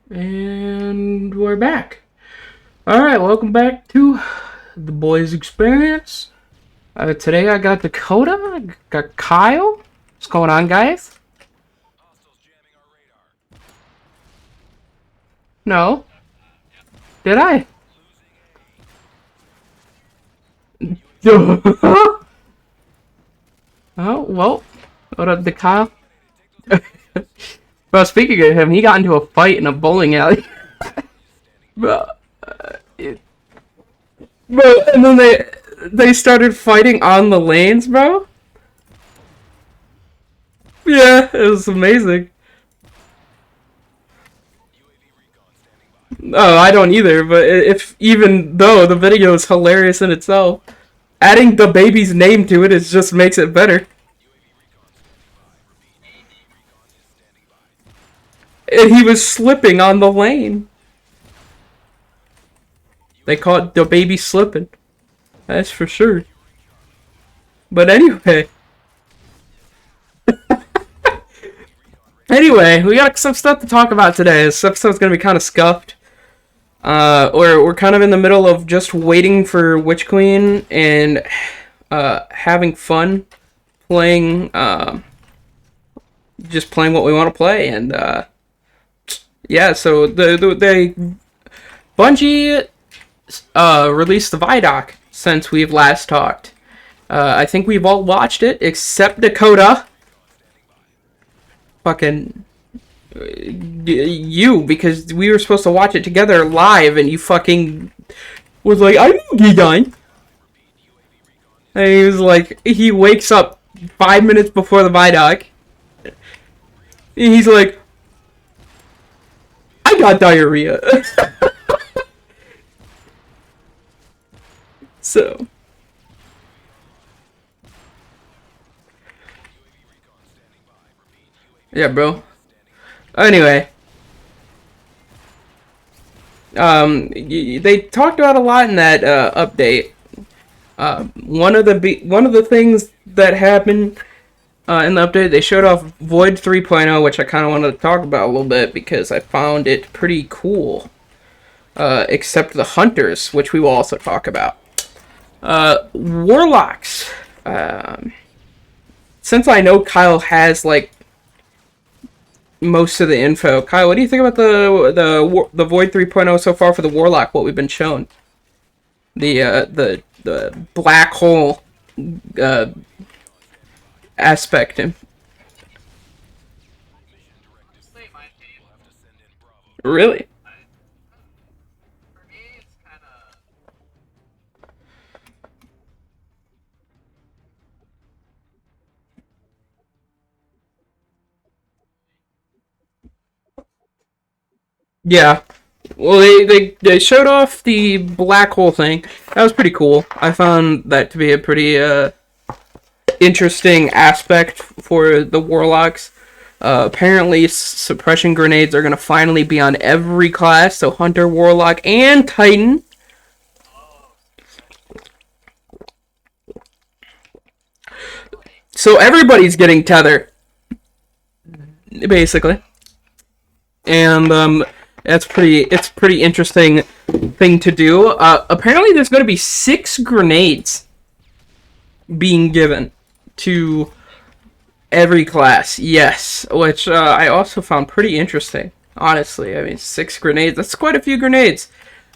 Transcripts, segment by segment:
And we're back. Alright, welcome back to the Boys Experience. Today I got Dakota, I got Kyle. What's going on, guys? No. Did I? Oh, well. What up, to Kyle? Bro, speaking of him, he got into a fight in a bowling alley. Bro, and then they started fighting on the lanes, bro. Yeah, it was amazing. Oh, I don't either, but if even though the video is hilarious in itself, adding the baby's name to it is just makes it better. And he was slipping on the lane. They call it the baby slipping. That's for sure. But anyway, we got some stuff to talk about today. This episode's gonna be kind of scuffed. We're kind of in the middle of just waiting for Witch Queen and having fun playing, just playing what we want to play. And yeah, so the Bungie released the Vidoc since we've last talked. I think we've all watched it except Dakota. Fucking you, because we were supposed to watch it together live, and you fucking was like, "I'm done." And he was like, he wakes up 5 minutes before the Vidoc. And he's like, "I got diarrhea." So yeah, bro. Anyway, they talked about a lot in that update. One of the things that happened in the update, they showed off Void 3.0, which I kind of wanted to talk about a little bit because I found it pretty cool. Except the hunters, which we will also talk about. Warlocks. Since I know Kyle has like most of the info, Kyle, what do you think about the Void 3.0 so far for the Warlock? What we've been shown, the black hole aspect. Really? Yeah. Well, they showed off the black hole thing. That was pretty cool. I found that to be a pretty interesting aspect for the Warlocks. Apparently, suppression grenades are going to finally be on every class, so Hunter, Warlock, and Titan. So everybody's getting tether, basically. And it's pretty interesting thing to do. Apparently, there's going to be 6 grenades being given to every class. Yes, which I also found pretty interesting. Honestly, I mean, 6 grenades. That's quite a few grenades.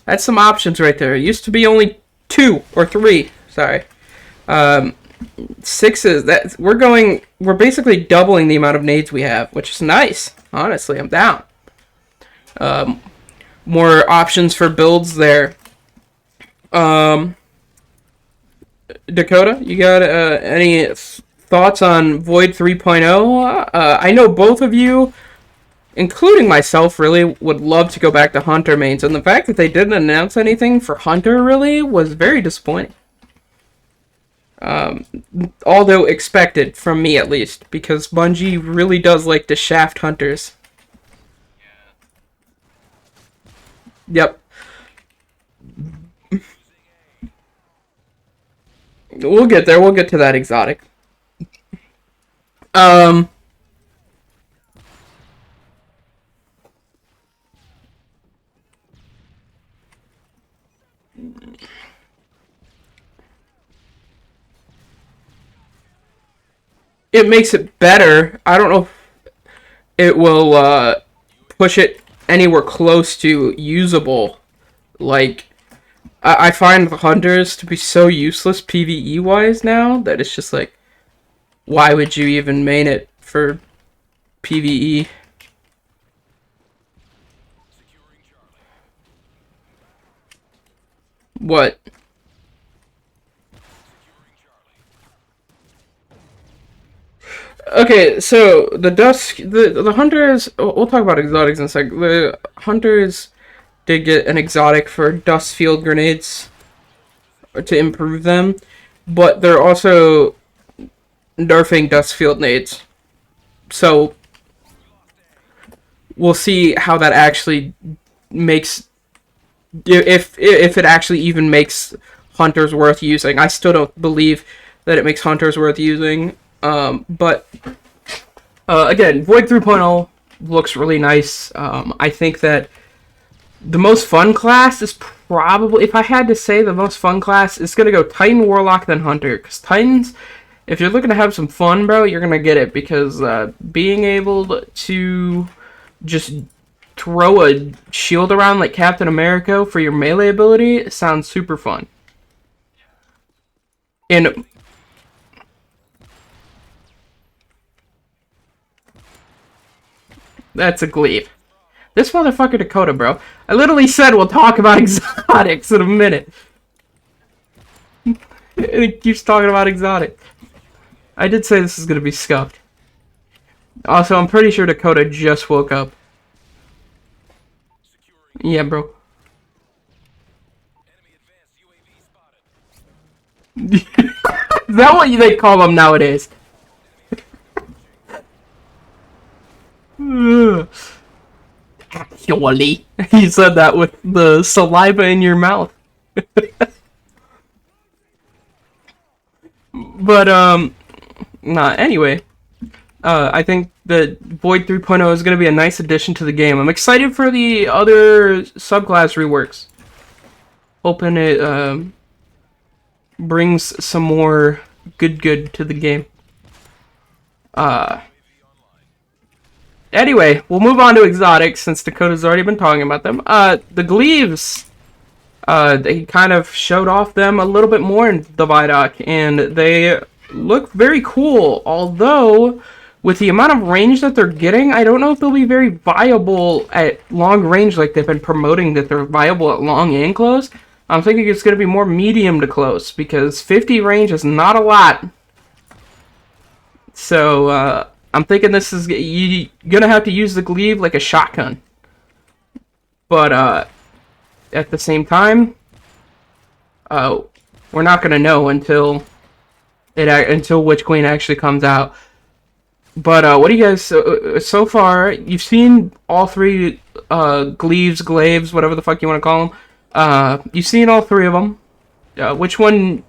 That's some options right there. It used to be only 2 or 3. Sorry. 6 is that we're basically doubling the amount of nades we have, which is nice. Honestly, I'm down. More options for builds there. Dakota, you got any thoughts on Void 3.0? I know both of you, including myself, really would love to go back to Hunter mains, and the fact that they didn't announce anything for Hunter really was very disappointing. Although expected from me at least, because Bungie really does like to shaft hunters. Yep. We'll get there. We'll get to that exotic. it makes it better. I don't know if it will push it anywhere close to usable. Like, I find the hunters to be so useless PvE wise now that it's just like, why would you even main it for PvE? What? Okay, so the hunters. We'll talk about exotics in a sec. The hunters did get an exotic for dust field grenades to improve them, but they're also nerfing dust field nades. So we'll see how that actually makes, if it actually even makes hunters worth using. I still don't believe that it makes hunters worth using. But again, Void 3.0 looks really nice. I think that the most fun class is probably, if I had to say, the most fun class is going to go Titan, Warlock, then Hunter. Because Titans, if you're looking to have some fun, bro, you're going to get it. Because being able to just throw a shield around like Captain America for your melee ability sounds super fun. And that's a glaive. This motherfucker Dakota, bro. I literally said we'll talk about exotics in a minute. And he keeps talking about exotic. I did say this is going to be scuffed. Also, I'm pretty sure Dakota just woke up. Yeah, bro. Is that what they call them nowadays? Actually, he said that with the saliva in your mouth. But nah. Anyway, I think that Void 3.0 is going to be a nice addition to the game. I'm excited for the other subclass reworks. Hoping it brings some more good to the game. Anyway, we'll move on to exotics since Dakota's already been talking about them. The Gleaves, they kind of showed off them a little bit more in the Vidoc, and they look very cool. Although, with the amount of range that they're getting, I don't know if they'll be very viable at long range like they've been promoting that they're viable at long and close. I'm thinking it's going to be more medium to close, because 50 range is not a lot. So, I'm thinking this is, you're going to have to use the Glaive like a shotgun. But, at the same time, we're not going to know until Witch Queen actually comes out. But, what do you guys, so far, you've seen all three, glaives, whatever the fuck you want to call them. You've seen all three of them. Which one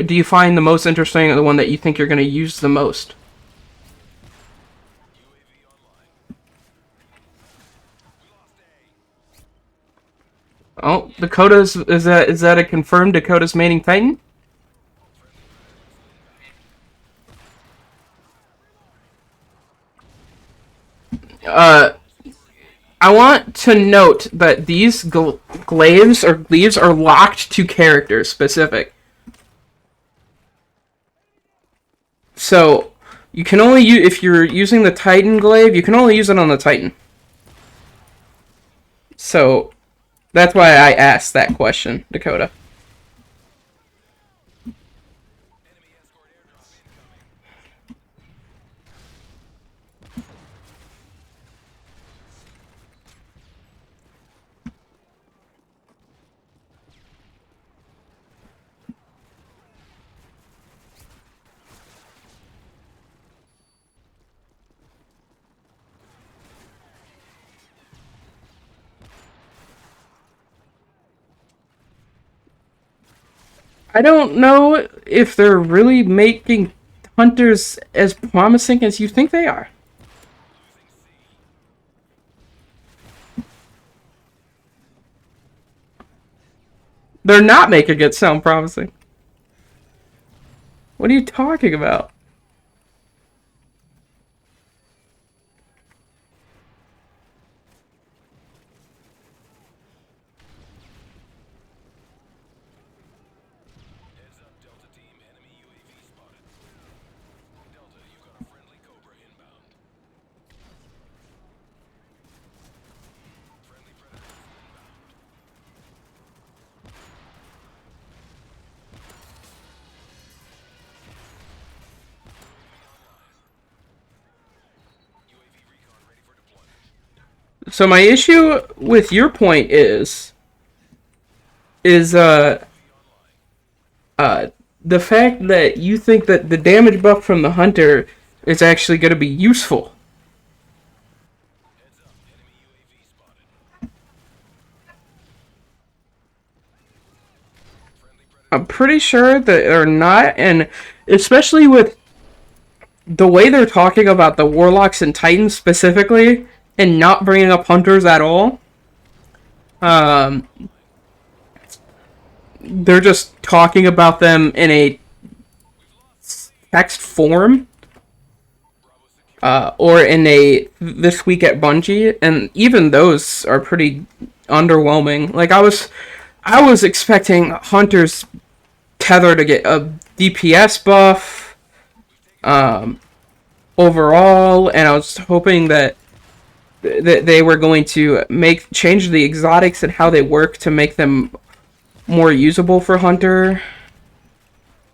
do you find the most interesting, or the one that you think you're going to use the most? Oh, Dakota's, is that a confirmed Dakota's maining Titan? I want to note that these glaives or gleaves are locked to characters specific. So, you can only use, if you're using the Titan glaive, you can only use it on the Titan. So, that's why I asked that question, Dakota. I don't know if they're really making hunters as promising as you think they are. They're not making it sound promising. What are you talking about? Heads up, Delta team. Enemy UAV spotted. Delta, you got a friendly Cobra inbound. Friendly Predators inbound. UAV recon ready for deployment. So my issue with your point is the fact that you think that the damage buff from the hunter is actually going to be useful. Heads up, enemy UAV spotted. Friendly Predator. I'm pretty sure that they're not, and especially with the way they're talking about the warlocks and titans specifically, and not bringing up hunters at all. They're just talking about them in a text form, or in a this week at Bungie, and even those are pretty underwhelming. Like I was expecting hunters tether to get a DPS buff, overall, and I was hoping that they were going to change the exotics and how they work to make them more usable for hunter,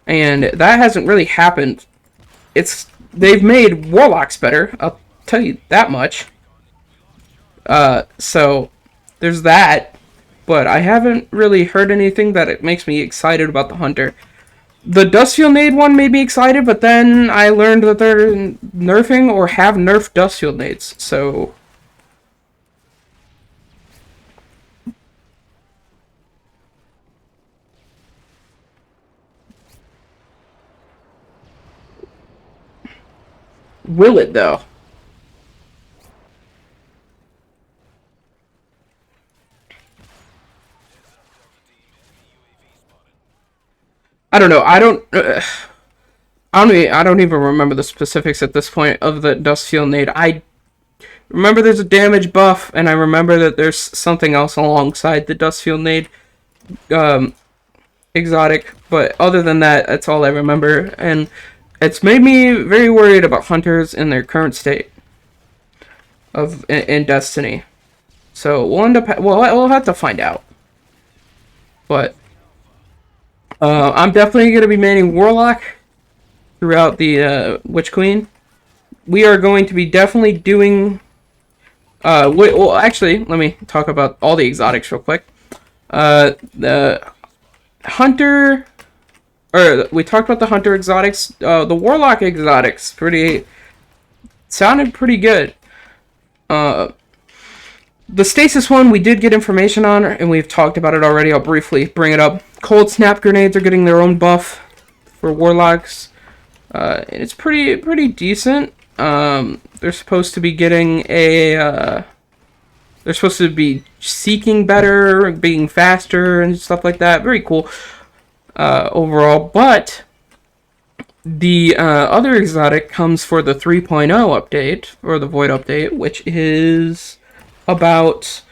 and that hasn't really happened. They've made warlocks better, I'll tell you that much. So there's that, but I haven't really heard anything that it makes me excited about the hunter. The Dustfield Nade one made me excited, but then I learned that they're nerfing or have nerfed Dustfield Nades, so will it though? I don't know. I don't even remember the specifics at this point of the Dustfield Nade. I remember there's a damage buff, and I remember that there's something else alongside the Dustfield Nade exotic. But other than that, that's all I remember, and it's made me very worried about hunters in their current state in Destiny. So we'll have to find out. But I'm definitely going to be manning Warlock throughout the Witch Queen. We are going to be definitely doing... well, actually, let me talk about all the exotics real quick. The Hunter... Or, we talked about the Hunter exotics. The Warlock exotics sounded pretty good. The Stasis one, we did get information on, and we've talked about it already. I'll briefly bring it up. Cold Snap Grenades are getting their own buff for Warlocks. And it's pretty decent. They're supposed to be getting they're supposed to be seeking better, being faster, and stuff like that. Very cool overall. But the other exotic comes for the 3.0 update, or the Void update, which is about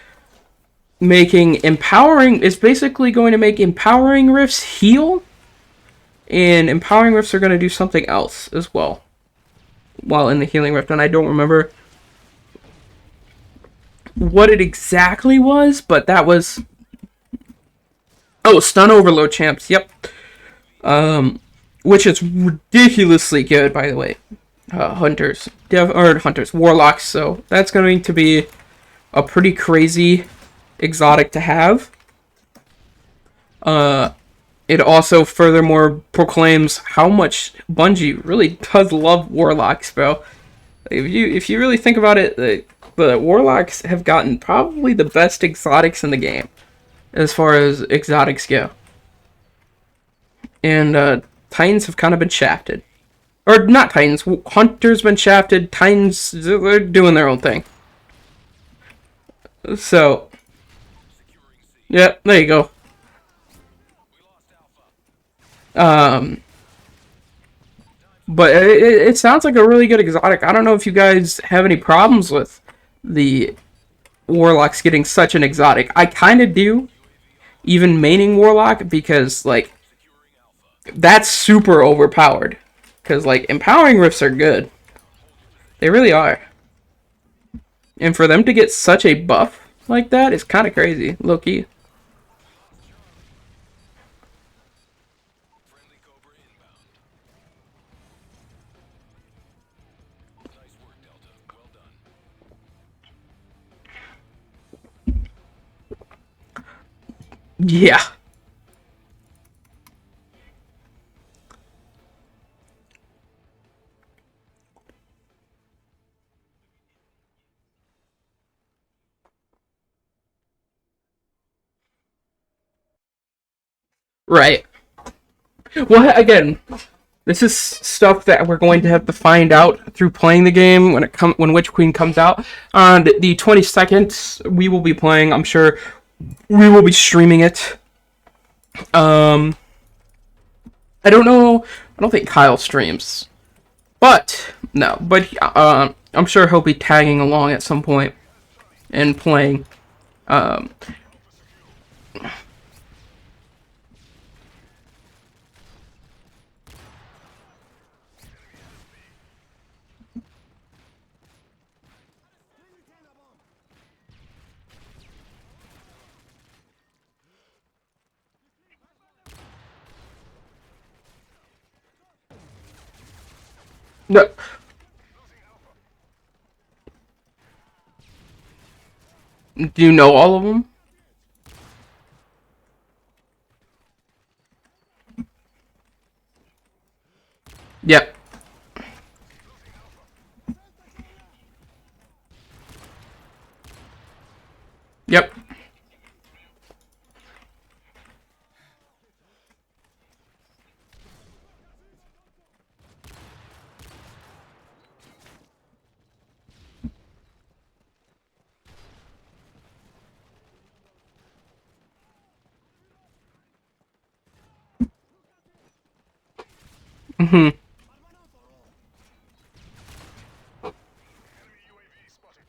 making empowering... It's basically going to make empowering rifts heal, and empowering rifts are going to do something else as well while in the healing rift, and I don't remember what it exactly was, but that was... Oh, stun overload champs, yep. Which is ridiculously good, by the way. Hunters, warlocks, so that's going to be a pretty crazy exotic to have. It also furthermore proclaims how much Bungie really does love warlocks, bro. If you really think about it, the warlocks have gotten probably the best exotics in the game as far as exotics go. And Titans have kind of been shafted. Or not Titans, Hunters been shafted, Titans, they're doing their own thing. So, yeah, there you go. Um, but it sounds like a really good exotic. I don't know if you guys have any problems with the warlocks getting such an exotic. I kind of do, even maining warlock, because like that's super overpowered. Because like empowering rifts are good, they really are. And for them to get such a buff like that is kind of crazy, low key. Friendly Cobra inbound. Nice work, Delta. Well done. Yeah. Right. Well, again, this is stuff that we're going to have to find out through playing the game when Witch Queen comes out on the 22nd. We will be playing. I'm sure we will be streaming it. Um, I don't know. I don't think Kyle streams, but no. But I'm sure he'll be tagging along at some point and playing. Um, no, do you know all of them? Yep. Yep. Hmm. Enemy UAV spotted.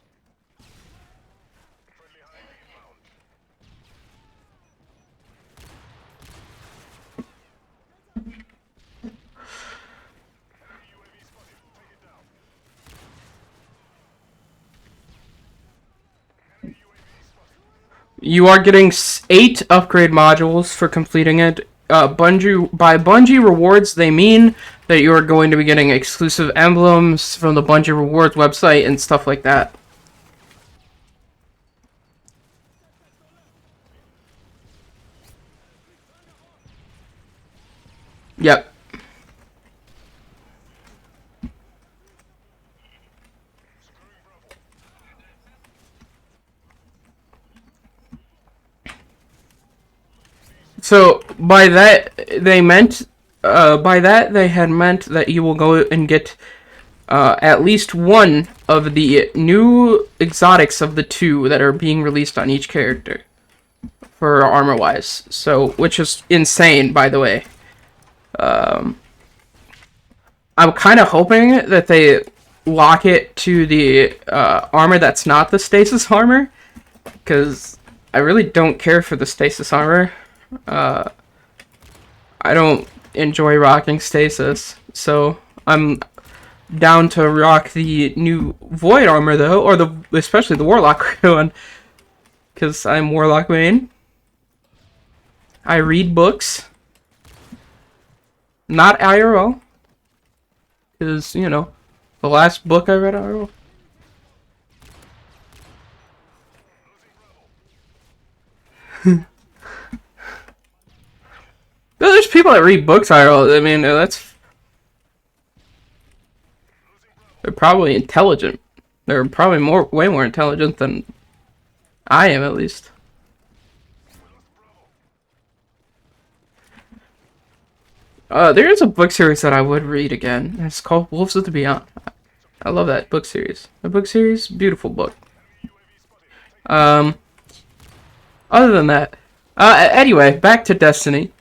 Friendly Hive inbound. Enemy UAV spotted. Take it down. Enemy UAV spotted. You are getting 8 upgrade modules for completing it. Bungie rewards, they mean that you are going to be getting exclusive emblems from the Bungie rewards website and stuff like that. Yep. So by that they had meant that you will go and get at least one of the new exotics of the 2 that are being released on each character for armor wise. So, which is insane, by the way. I'm kind of hoping that they lock it to the armor that's not the stasis armor, because I really don't care for the stasis armor. I don't enjoy rocking stasis, so I'm down to rock the new void armor though, or especially the warlock one, because I'm warlock main. I read books, not IRL, because the last book I read IRL. There's people that read books IRL. I mean, they're probably intelligent. They're probably way more intelligent than I am, at least. There is a book series that I would read again. It's called Wolves of the Beyond. I love that book series. The book series, beautiful book. Um, Other than that, anyway, back to Destiny.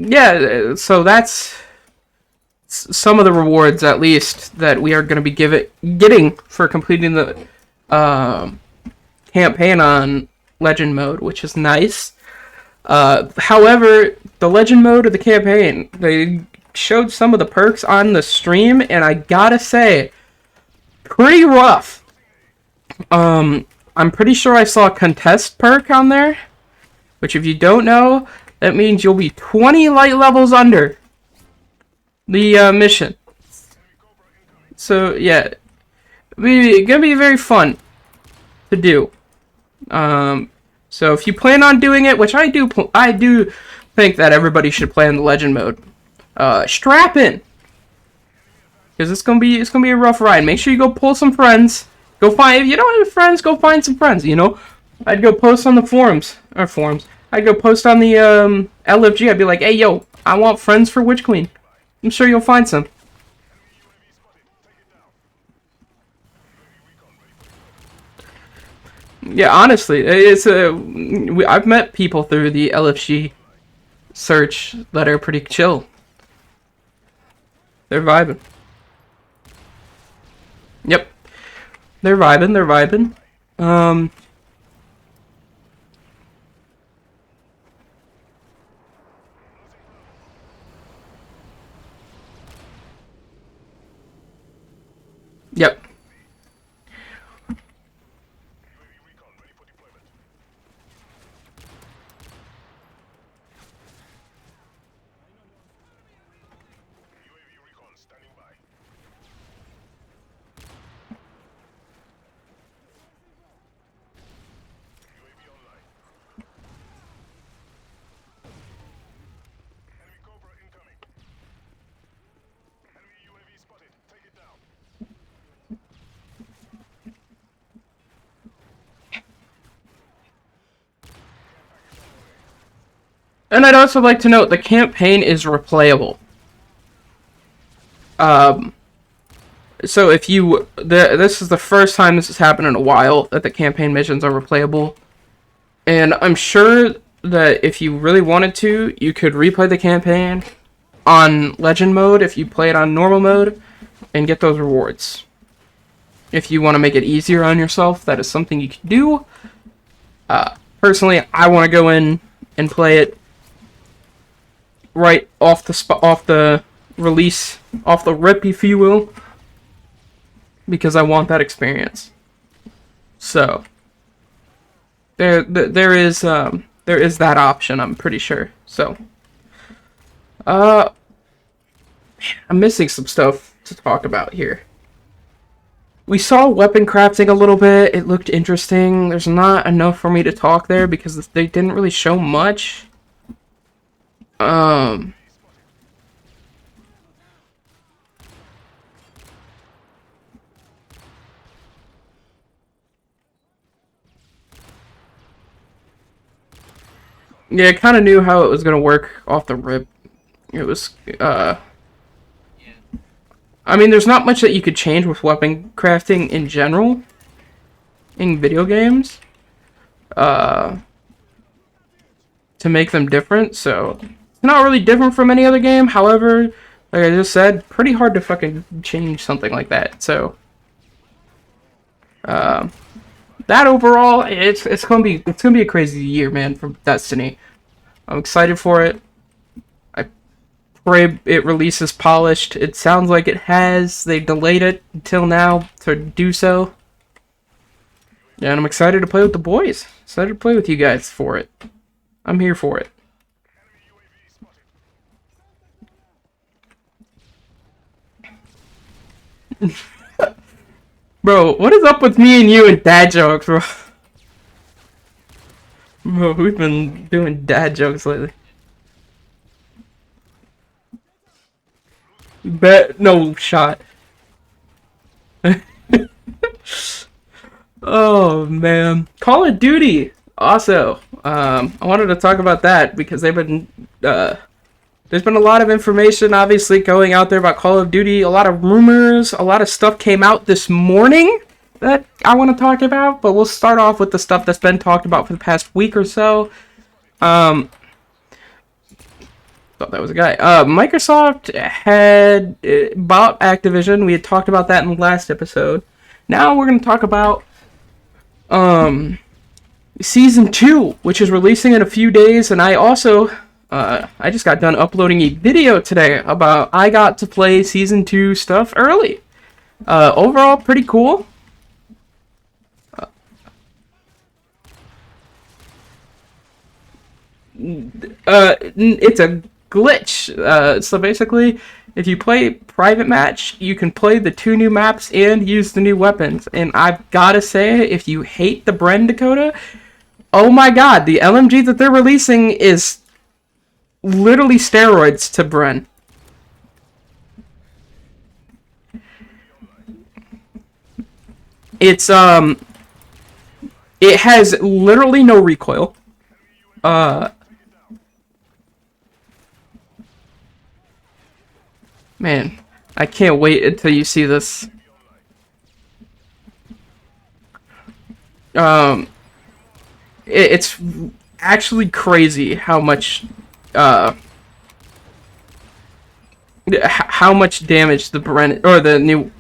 yeah, so that's some of the rewards, at least, that we are going to be getting for completing the campaign on Legend mode, which is nice. However, the Legend mode of the campaign, they showed some of the perks on the stream, and I gotta say, pretty rough. I'm pretty sure I saw a contest perk on there, which if you don't know, that means you'll be 20 light levels under the mission. So yeah, it's gonna be very fun to do. So if you plan on doing it, which I do think that everybody should play in the Legend mode. Strap in, because it's gonna be a rough ride. Make sure you go pull some friends. Go find, if you don't have friends, go find some friends. You know, I'd go post on the forums. I'd go post on the LFG. I'd be like, hey yo, I want friends for Witch Queen. I'm sure you'll find some. Yeah, honestly, I've met people through the LFG search that are pretty chill. They're vibing. Yep. They're vibing. Yep. And I'd also like to note the campaign is replayable. So if you this is the first time this has happened in a while that the campaign missions are replayable, and I'm sure that if you really wanted to, you could replay the campaign on Legend mode if you play it on normal mode and get those rewards. If you want to make it easier on yourself, that is something you can do. Personally, I want to go in and play it right off the release, off the rip, if you will, because I want that experience. So there is that option, I'm pretty sure. So I'm missing some stuff to talk about here. We saw weapon crafting a little bit. It looked interesting. There's not enough for me to talk there because they didn't really show much. Yeah, I kind of knew how it was going to work off the rip. It was, I mean, there's not much that you could change with weapon crafting in general in video games, to make them different, so it's not really different from any other game. However, like I just said, pretty hard to fucking change something like that, so that overall, it's gonna be a crazy year, man, for Destiny. I'm excited for it. I pray it releases polished. It sounds like it has. They delayed it until now to do so. Yeah, and I'm excited to play with the boys. Excited to play with you guys for it. I'm here for it. Bro, what is up with me and you and dad jokes, bro? Bro, we've been doing dad jokes lately. Bet no shot. Oh man, Call of Duty. Also, I wanted to talk about that because there's been a lot of information obviously going out there about Call of Duty. A lot of rumors, a lot of stuff came out this morning that I want to talk about, but we'll start off with the stuff that's been talked about for the past week or so. thought that was a guy. Microsoft had bought Activision. We had talked about that in the last episode. Now we're going to talk about Season 2, which is releasing in a few days. And I also, I just got done uploading a video today about I got to play Season 2 stuff early. Overall, pretty cool. It's a glitch. So basically, if you play private match, you can play the 2 new maps and use the new weapons. And I've gotta say, if you hate the Bren Dakota, oh my god, the LMG that they're releasing is literally steroids to Bren. It's, it has literally no recoil. Man, I can't wait until you see this. It's actually crazy how much damage the Bren or the new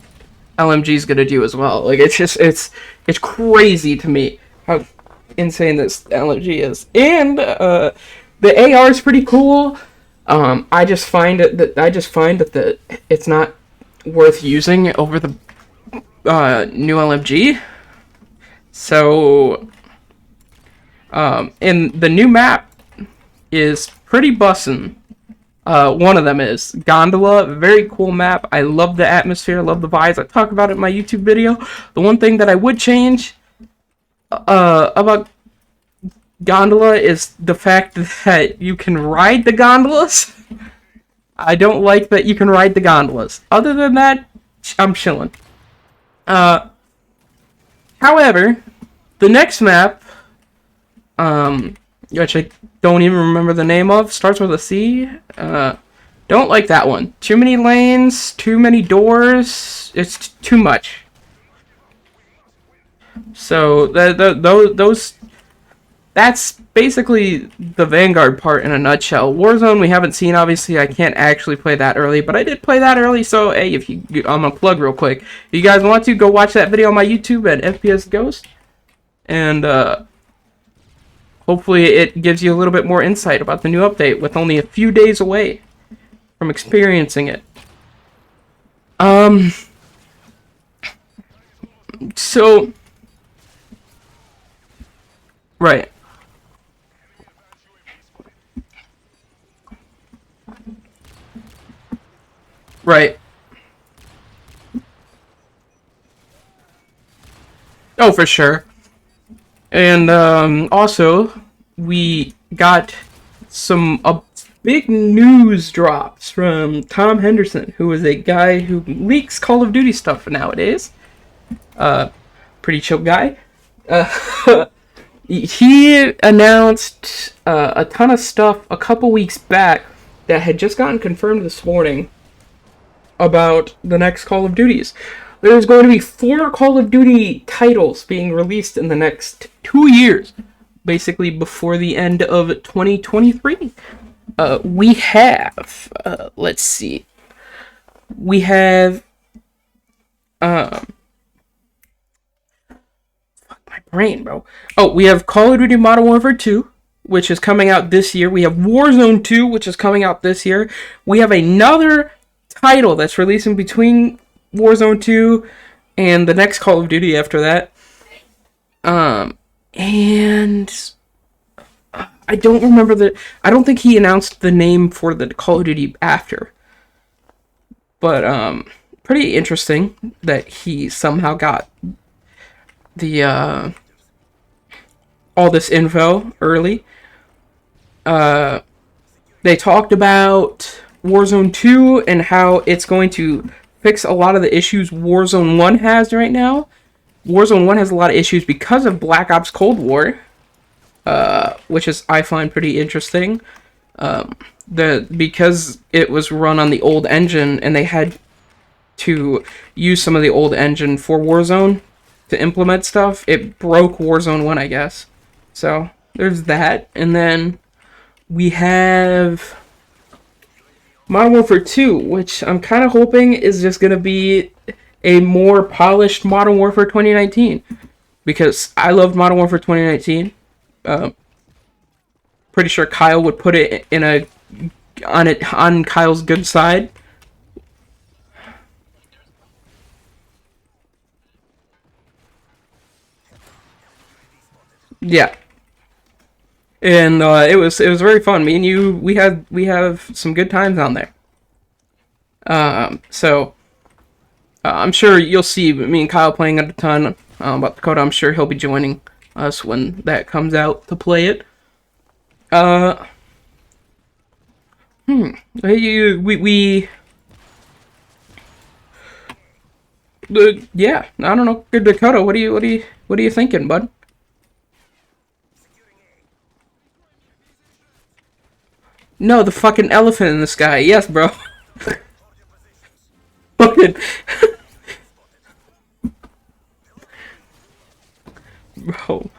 LMG is gonna do as well. Like it's crazy to me how insane this LMG is, and the AR is pretty cool. I just find that it's not worth using over the new LMG. So, and the new map is pretty bussin'. One of them is Gondola, very cool map. I love the atmosphere, love the vibes. I talk about it in my YouTube video. The one thing that I would change about Gondola is the fact that you can ride the gondolas. I don't like that you can ride the gondolas. Other than that, I'm chilling. However, the next map, which I don't even remember the name of, starts with a C. Don't like that one. Too many lanes, too many doors. It's too much. So those. That's basically the Vanguard part in a nutshell. Warzone we haven't seen, obviously. I can't actually play that early, but I did play that early, so hey, I'm gonna plug real quick. If you guys want to, go watch that video on my YouTube at FPS Ghost, and hopefully it gives you a little bit more insight about the new update with only a few days away from experiencing it. So, right. Right. Oh, for sure. And also, we got some big news drops from Tom Henderson, who is a guy who leaks Call of Duty stuff nowadays. Pretty chill guy. He announced a ton of stuff a couple weeks back that had just gotten confirmed this morning about the next Call of Duties. There's going to be 4 Call of Duty titles being released in the next 2 years, basically before the end of 2023. We have, let's see, we have, fuck my brain, bro. Oh, we have Call of Duty Modern Warfare 2, which is coming out this year. We have Warzone 2, which is coming out this year. We have another title that's releasing between Warzone 2 and the next Call of Duty after that. And I don't remember I don't think he announced the name for the Call of Duty after. But pretty interesting that he somehow got the all this info early. They talked about Warzone 2 and how it's going to fix a lot of the issues Warzone 1 has right now. Warzone 1 has a lot of issues because of Black Ops Cold War, which is I find pretty interesting. Because it was run on the old engine and they had to use some of the old engine for Warzone to implement stuff, it broke Warzone 1, I guess. So there's that, and then we have Modern Warfare 2, which I'm kind of hoping is just going to be a more polished Modern Warfare 2019. Because I loved Modern Warfare 2019. Pretty sure Kyle would put it in a on Kyle's good side. Yeah, and it was very fun. Me and you, we have some good times on there. So I'm sure you'll see me and Kyle playing it a ton. But Dakota, I'm sure he'll be joining us when that comes out to play it. Uh, we yeah, I don't know. Good Dakota, what are you thinking, bud? No, the fucking elephant in the sky. Yes, bro. Fucking bro.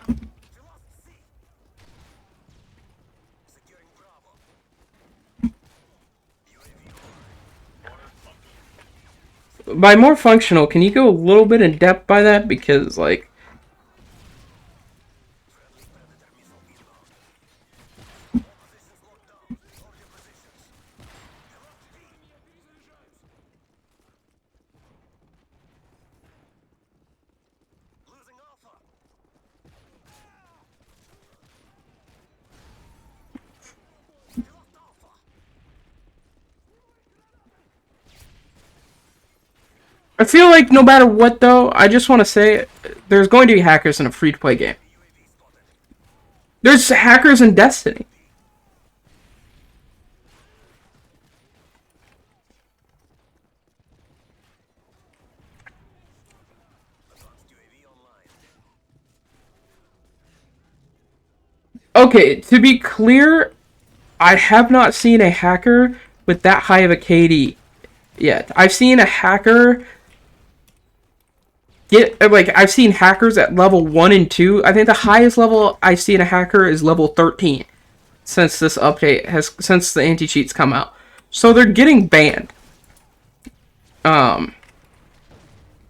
By more functional, can you go a little bit in depth by that? Because like, I feel like no matter what though, I just want to say there's going to be hackers in a free-to-play game. There's hackers in Destiny. Okay, to be clear, I have not seen a hacker with that high of a KD yet. I've seen a hacker get like I've seen hackers at level 1 and 2. I think the highest level I've seen a hacker is level 13 since this update has since the anti-cheats come out. So they're getting banned. Um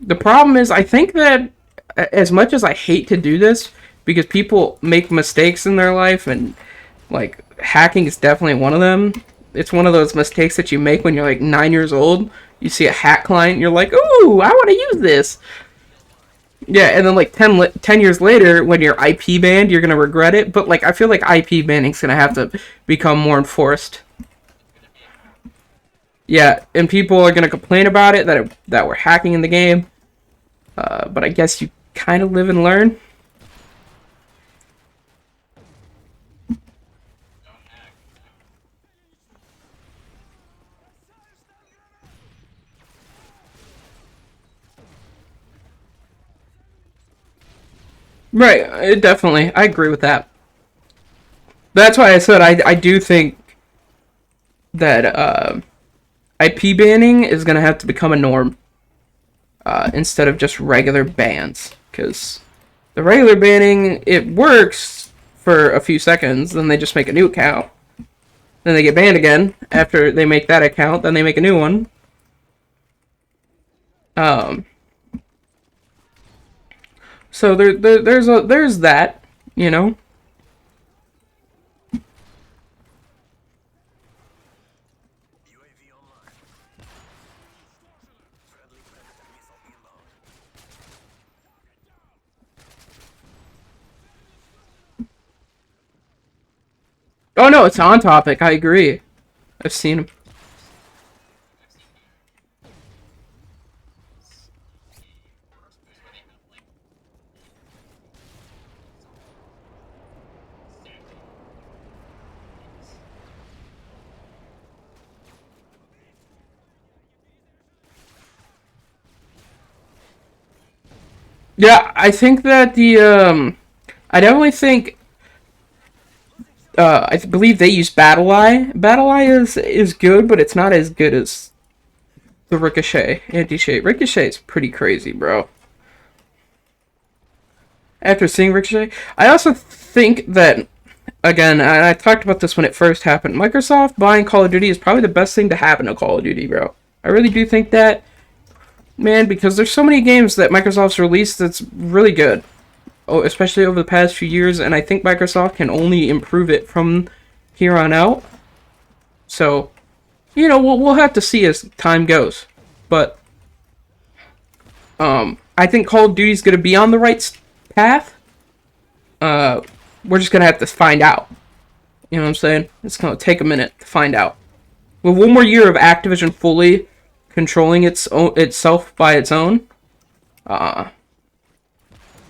the problem is I think that as much as I hate to do this because people make mistakes in their life and like hacking is definitely one of them. It's one of those mistakes that you make when you're like 9 years old. You see a hack client, you're like, "Ooh, I want to use this." Yeah, and then like 10 years later, when you're IP banned, you're gonna regret it. But like, I feel like IP banning's gonna have to become more enforced. Yeah, and people are gonna complain about it that we're hacking in the game. But I guess you kind of live and learn. Right, definitely. I agree with that. That's why I said I do think that IP banning is gonna have to become a norm instead of just regular bans. Because the regular banning, it works for a few seconds, then they just make a new account. Then they get banned again after they make that account, then they make a new one. Um, so there's that, you know. Oh no, it's on topic. I agree. I've seen him. Yeah, I think that I definitely think I believe they use Battle Eye. Battle Eye is good, but it's not as good as the Ricochet anti-cheat. Ricochet is pretty crazy, bro. After seeing Ricochet, I also think that again, I talked about this when it first happened. Microsoft buying Call of Duty is probably the best thing to happen to Call of Duty, bro. I really do think that, man, because there's so many games that Microsoft's released that's really good, especially over the past few years, and I think Microsoft can only improve it from here on out. So, we'll have to see as time goes. But, I think Call of Duty's going to be on the right path. We're just going to have to find out. You know what I'm saying? It's going to take a minute to find out. With one more year of Activision fully controlling itself by its own, and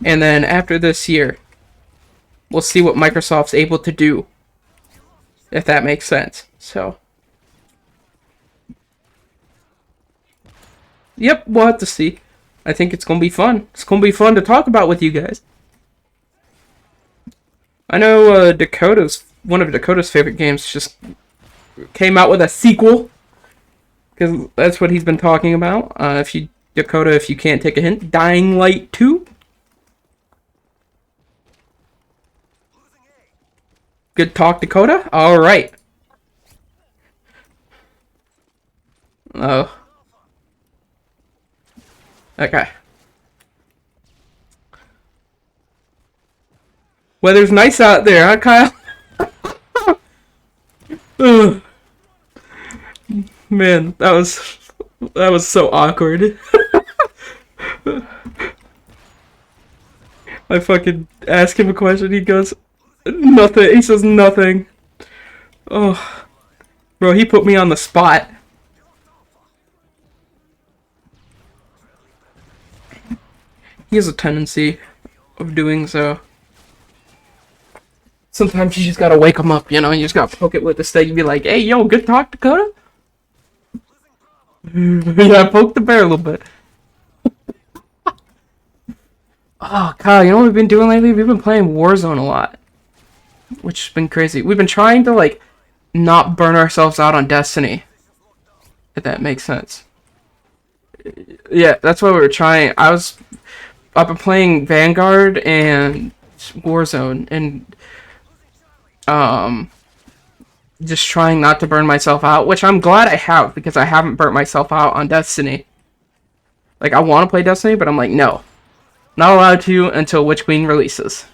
then after this year, we'll see what Microsoft's able to do, if that makes sense. So, yep, we'll have to see. I think it's going to be fun. It's going to be fun to talk about with you guys. I know one of Dakota's favorite games just came out with a sequel, because that's what he's been talking about. Dakota, if you can't take a hint, Dying Light 2. Good talk, Dakota. All right. Oh. Okay. Weather's nice out there, huh, Kyle? Ugh. Man, that was so awkward. I fucking ask him a question, he goes, nothing. He says nothing. Oh, bro, he put me on the spot. He has a tendency of doing so. Sometimes you just gotta wake him up, you just gotta poke it with a stick and be like, hey, yo, good talk, Dakota? Yeah, poke the bear a little bit. Oh, Kyle, you know what we've been doing lately? We've been playing Warzone a lot. Which has been crazy. We've been trying to, not burn ourselves out on Destiny. If that makes sense. Yeah, that's what we were trying. I've been playing Vanguard and Warzone, and, just trying not to burn myself out, which I'm glad I have, because I haven't burnt myself out on Destiny. I want to play Destiny, but I'm like, no. Not allowed to until Witch Queen releases.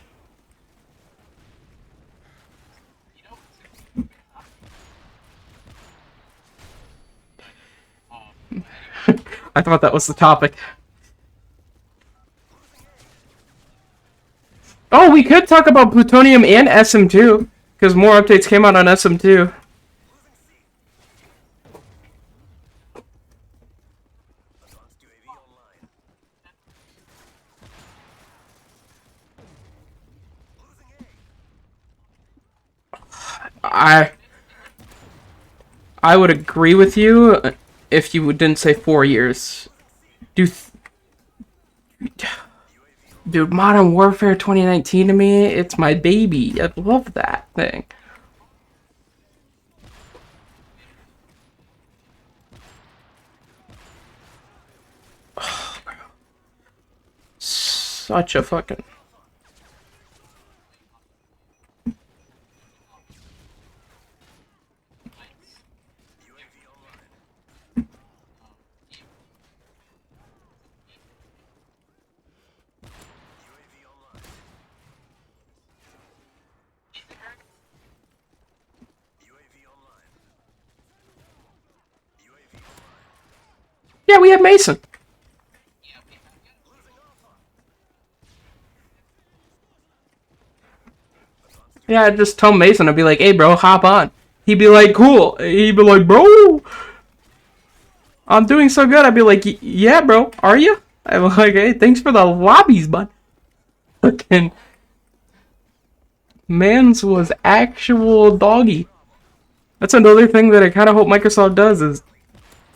I thought that was the topic. Oh, we could talk about Plutonium and SM2, because more updates came out on SM2. I would agree with you if you didn't say 4 years. Dude, Modern Warfare 2019 to me, it's my baby. I love that thing. Such a fucking... Yeah, we have Mason. Yeah, I'd just tell Mason, I'd be like, hey, bro, hop on. He'd be like, cool. He'd be like, bro, I'm doing so good. I'd be like, yeah, bro, are you? I'm like, hey, thanks for the lobbies, bud. Fucking Mans was actual doggy. That's another thing that I kind of hope Microsoft does is,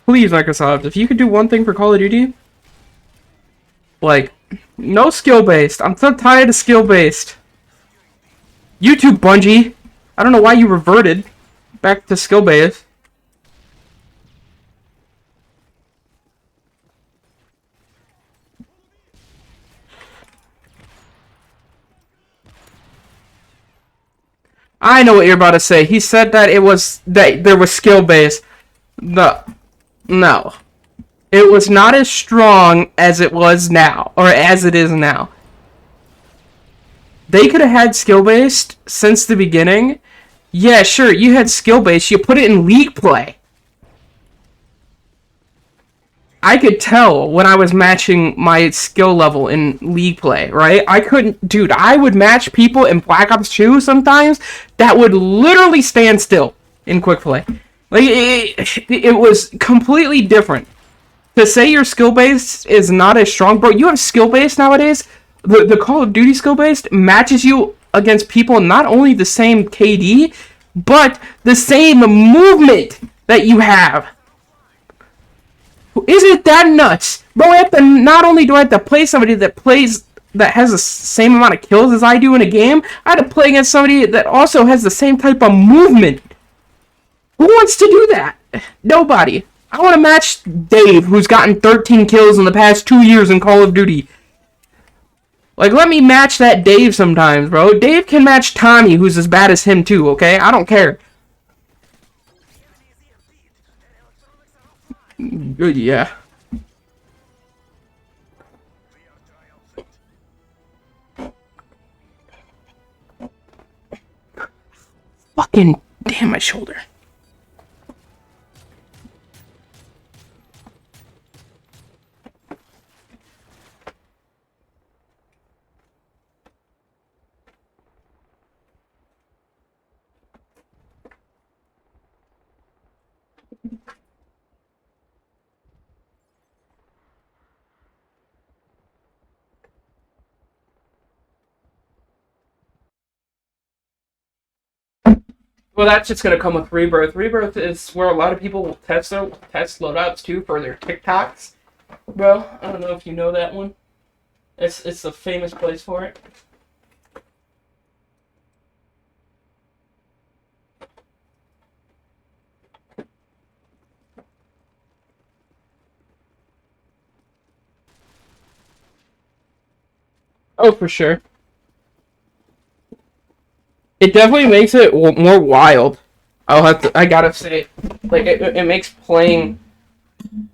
please, Microsoft, if you could do one thing for Call of Duty, no skill-based. I'm so tired of skill-based. YouTube, Bungie. I don't know why you reverted back to skill-based. I know what you're about to say. He said that there was skill based. No. It was not as strong as it was now, or as it is now. They could have had skill based since the beginning. Yeah, sure, you had skill based. You put it in league play. I could tell when I was matching my skill level in league play, right? I couldn't, dude, I would match people in Black Ops 2 sometimes that would literally stand still in quick play. Like, it was completely different. To say your skill base is not as strong, bro, you have skill base nowadays. The Call of Duty skill base matches you against people not only the same KD, but the same movement that you have. Isn't that nuts? Bro, not only do I have to play somebody that has the same amount of kills as I do in a game, I have to play against somebody that also has the same type of movement. Who wants to do that? Nobody. I want to match Dave, who's gotten 13 kills in the past 2 years in Call of Duty. Like, let me match that Dave sometimes, bro. Dave can match Tommy, who's as bad as him too, okay? I don't care. Good, yeah. Fucking damn my shoulder. Well, that's just gonna come with Rebirth. Rebirth is where a lot of people will test loadouts too for their TikToks. Bro, I don't know if you know that one. It's a famous place for it. Oh, for sure. It definitely makes it more wild. I gotta say, like it makes playing.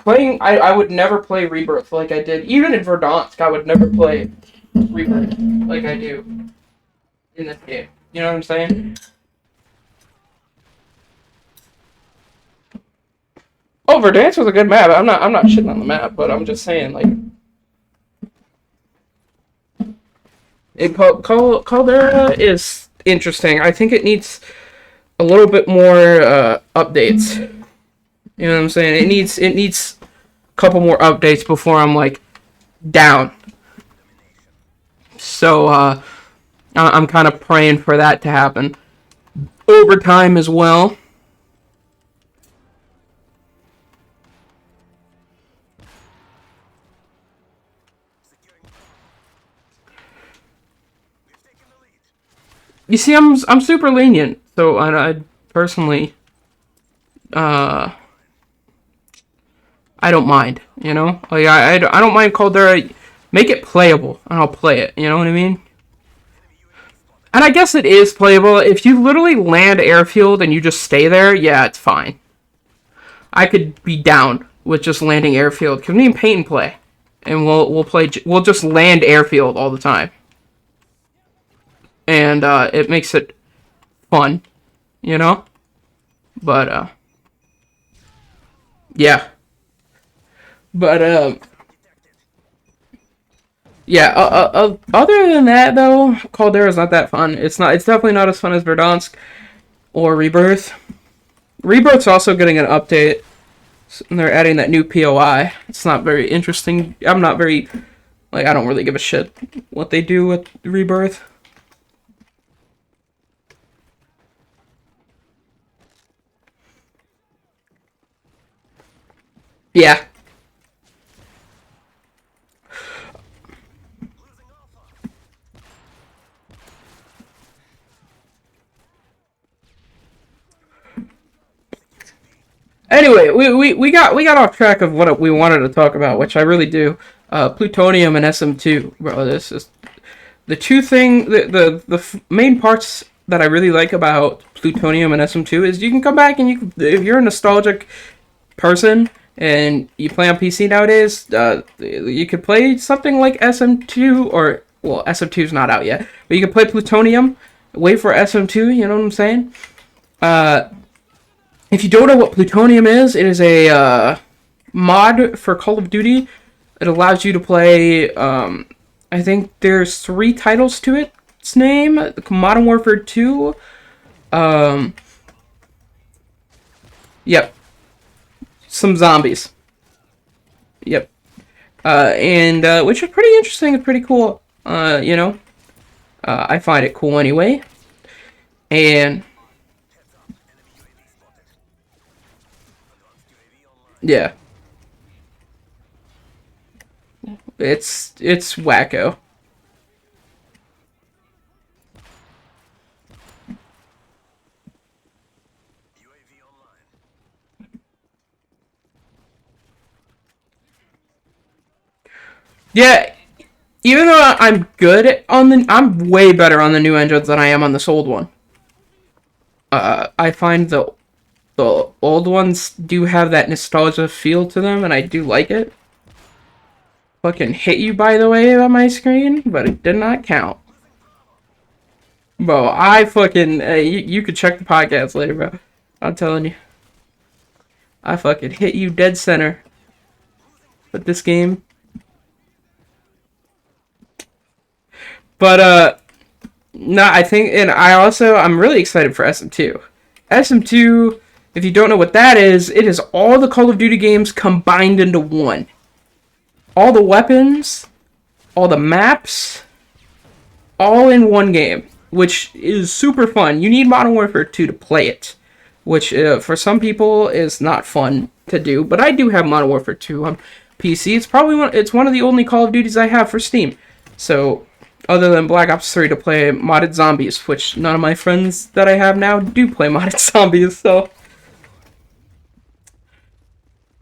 I would never play Rebirth like I did. Even in Verdansk, I would never play Rebirth like I do in this game. You know what I'm saying? Oh, Verdansk was a good map. I'm not shitting on the map, but I'm just saying like Caldera is interesting. I think it needs a little bit more updates. You know what I'm saying? It needs a couple more updates before I'm like down. So I'm kind of praying for that to happen. Overtime as well. You see, I'm super lenient, so I personally, I don't mind. You know, like I don't mind Caldera. Make it playable, and I'll play it. You know what I mean? And I guess it is playable if you literally land airfield and you just stay there. Yeah, it's fine. I could be down with just landing airfield because me and Peyton play, and we'll just land airfield all the time. And it makes it fun, you know? But, yeah. But, yeah, other than that, though, Caldera's not that fun. It's definitely not as fun as Verdansk or Rebirth. Rebirth's also getting an update, and they're adding that new POI. It's not very interesting. I don't really give a shit what they do with Rebirth. Yeah. Anyway, we got off track of what we wanted to talk about, which I really do. Plutonium and SM2, bro. This is the main parts that I really like about Plutonium and SM2 is you can come back and you can, if you're a nostalgic person and you play on PC nowadays, you could play something like SM2 or well, SM2 is not out yet, but you can play Plutonium. Wait for SM2. You know what I'm saying? If you don't know what Plutonium is, it is a mod for Call of Duty. It allows you to play. I think there's 3 titles to it. Its name: Modern Warfare 2. Yep. Some zombies. Yep. And which is pretty interesting and pretty cool. I find it cool anyway. And yeah, it's wacko. Yeah, even though I'm good on I'm way better on the new engines than I am on this old one. I find the old ones do have that nostalgia feel to them, and I do like it. Fucking hit you, by the way, on my screen, but it did not count. Bro, I fucking... you could check the podcast later, bro. I'm telling you. I fucking hit you dead center. With this game. But, no, I think... And I'm really excited for SM2. SM2, if you don't know what that is, it is all the Call of Duty games combined into one. All the weapons, all the maps, all in one game, which is super fun. You need Modern Warfare 2 to play it, which for some people is not fun to do, but I do have Modern Warfare 2 on PC. It's one of the only Call of Duties I have for Steam. So, other than Black Ops 3 to play modded zombies, which none of my friends that I have now do play modded zombies, so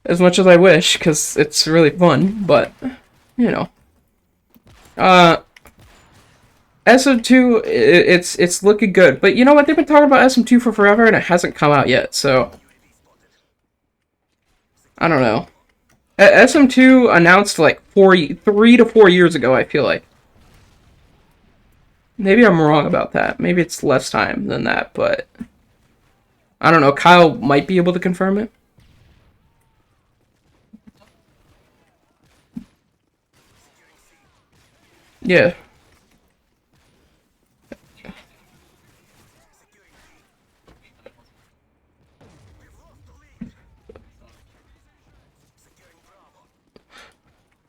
as much as I wish, because it's really fun, but, you know. SM2, it's looking good, but you know what, they've been talking about SM2 for forever, and it hasn't come out yet, so I don't know. SM2 announced like 3 to 4 years ago, I feel like. Maybe I'm wrong about that. Maybe it's less time than that, but I don't know. Kyle might be able to confirm it. Yeah.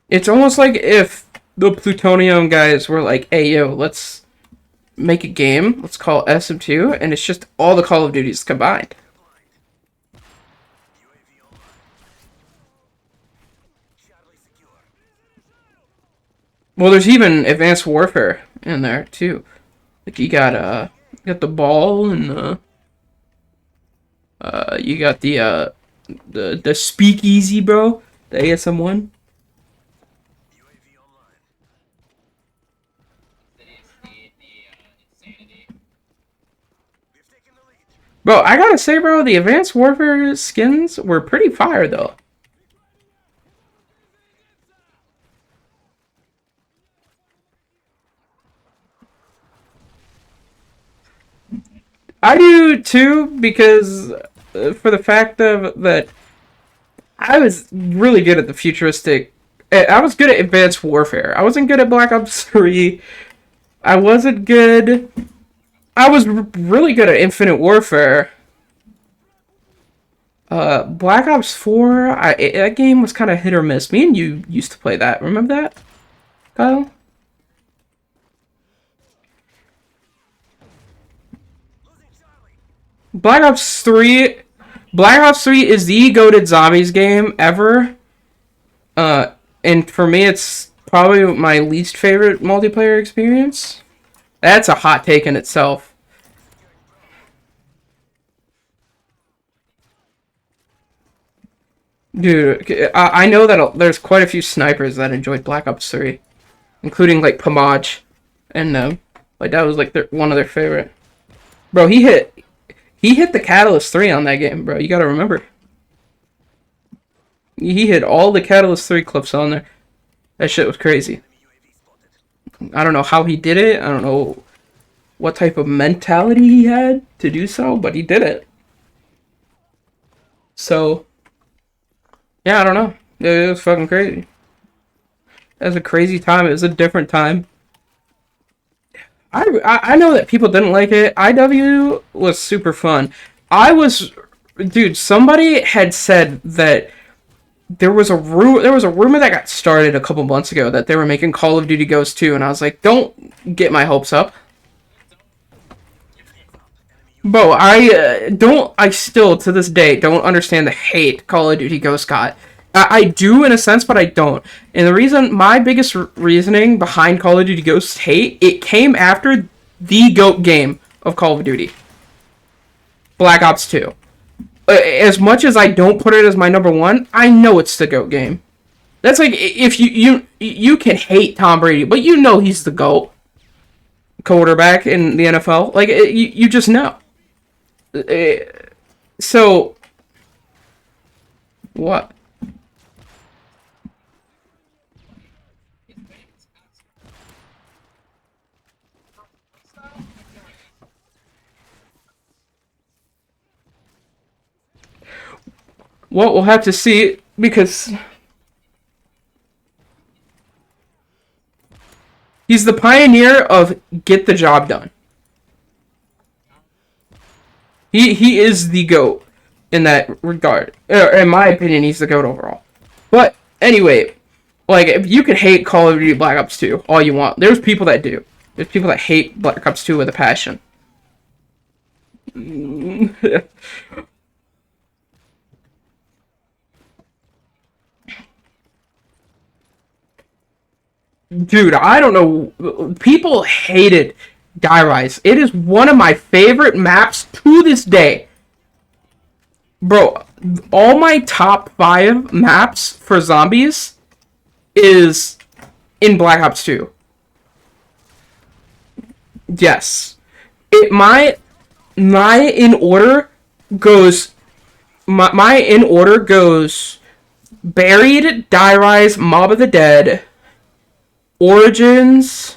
It's almost like if the Plutonium guys were like, hey, yo, let's make a game. Let's call it SM2, and it's just all the Call of Duties combined. Well, there's even Advanced Warfare in there, too. Like, you got the ball, and you got the speakeasy, bro. The ASM1. Bro, I gotta say, bro, the Advanced Warfare skins were pretty fire, though. I do, too, because for the fact of that I was really good at the futuristic... I was good at Advanced Warfare. I wasn't good at Black Ops 3. I wasn't good... I was really good at Infinite Warfare. Black Ops 4, that game was kind of hit or miss. Me and you used to play that. Remember that, Kyle? Black Ops 3... Black Ops 3 is the goated zombies game ever. And for me, it's probably my least favorite multiplayer experience. That's a hot take in itself. Dude, I know that there's quite a few snipers that enjoyed Black Ops 3. Including, like, Pomaj. And, like, that was, like, one of their favorite. Bro, he hit the Catalyst 3 on that game, bro. You gotta remember. He hit all the Catalyst 3 clips on there. That shit was crazy. I don't know how he did it. I don't know what type of mentality he had to do so, but he did it. So, yeah, I don't know. It was fucking crazy. It was a crazy time. It was a different time. I know that people didn't like it. IW was super fun. Dude. Somebody had said that there was a rumor that got started a couple months ago that they were making Call of Duty Ghosts 2, and I was like, don't get my hopes up. Bro, I still to this day don't understand the hate Call of Duty Ghosts got. I do in a sense, but I don't. And the reason, my biggest reasoning behind Call of Duty Ghosts hate, it came after the GOAT game of Call of Duty, Black Ops 2. As much as I don't put it as my number one, I know it's the GOAT game. That's like if you can hate Tom Brady, but you know he's the GOAT quarterback in the NFL. Like you just know. So what? Well, we'll have to see because he's the pioneer of get the job done. He is the GOAT in that regard. In my opinion, he's the GOAT overall. But anyway, like if you could hate Call of Duty Black Ops 2 all you want, there's people that do. There's people that hate Black Ops 2 with a passion. Dude, I don't know. People hated Die Rise. It is one of my favorite maps to this day. Bro, all my top 5 maps for zombies is in Black Ops 2. Yes. My in order goes my in order goes Buried, Die Rise, Mob of the Dead, Origins,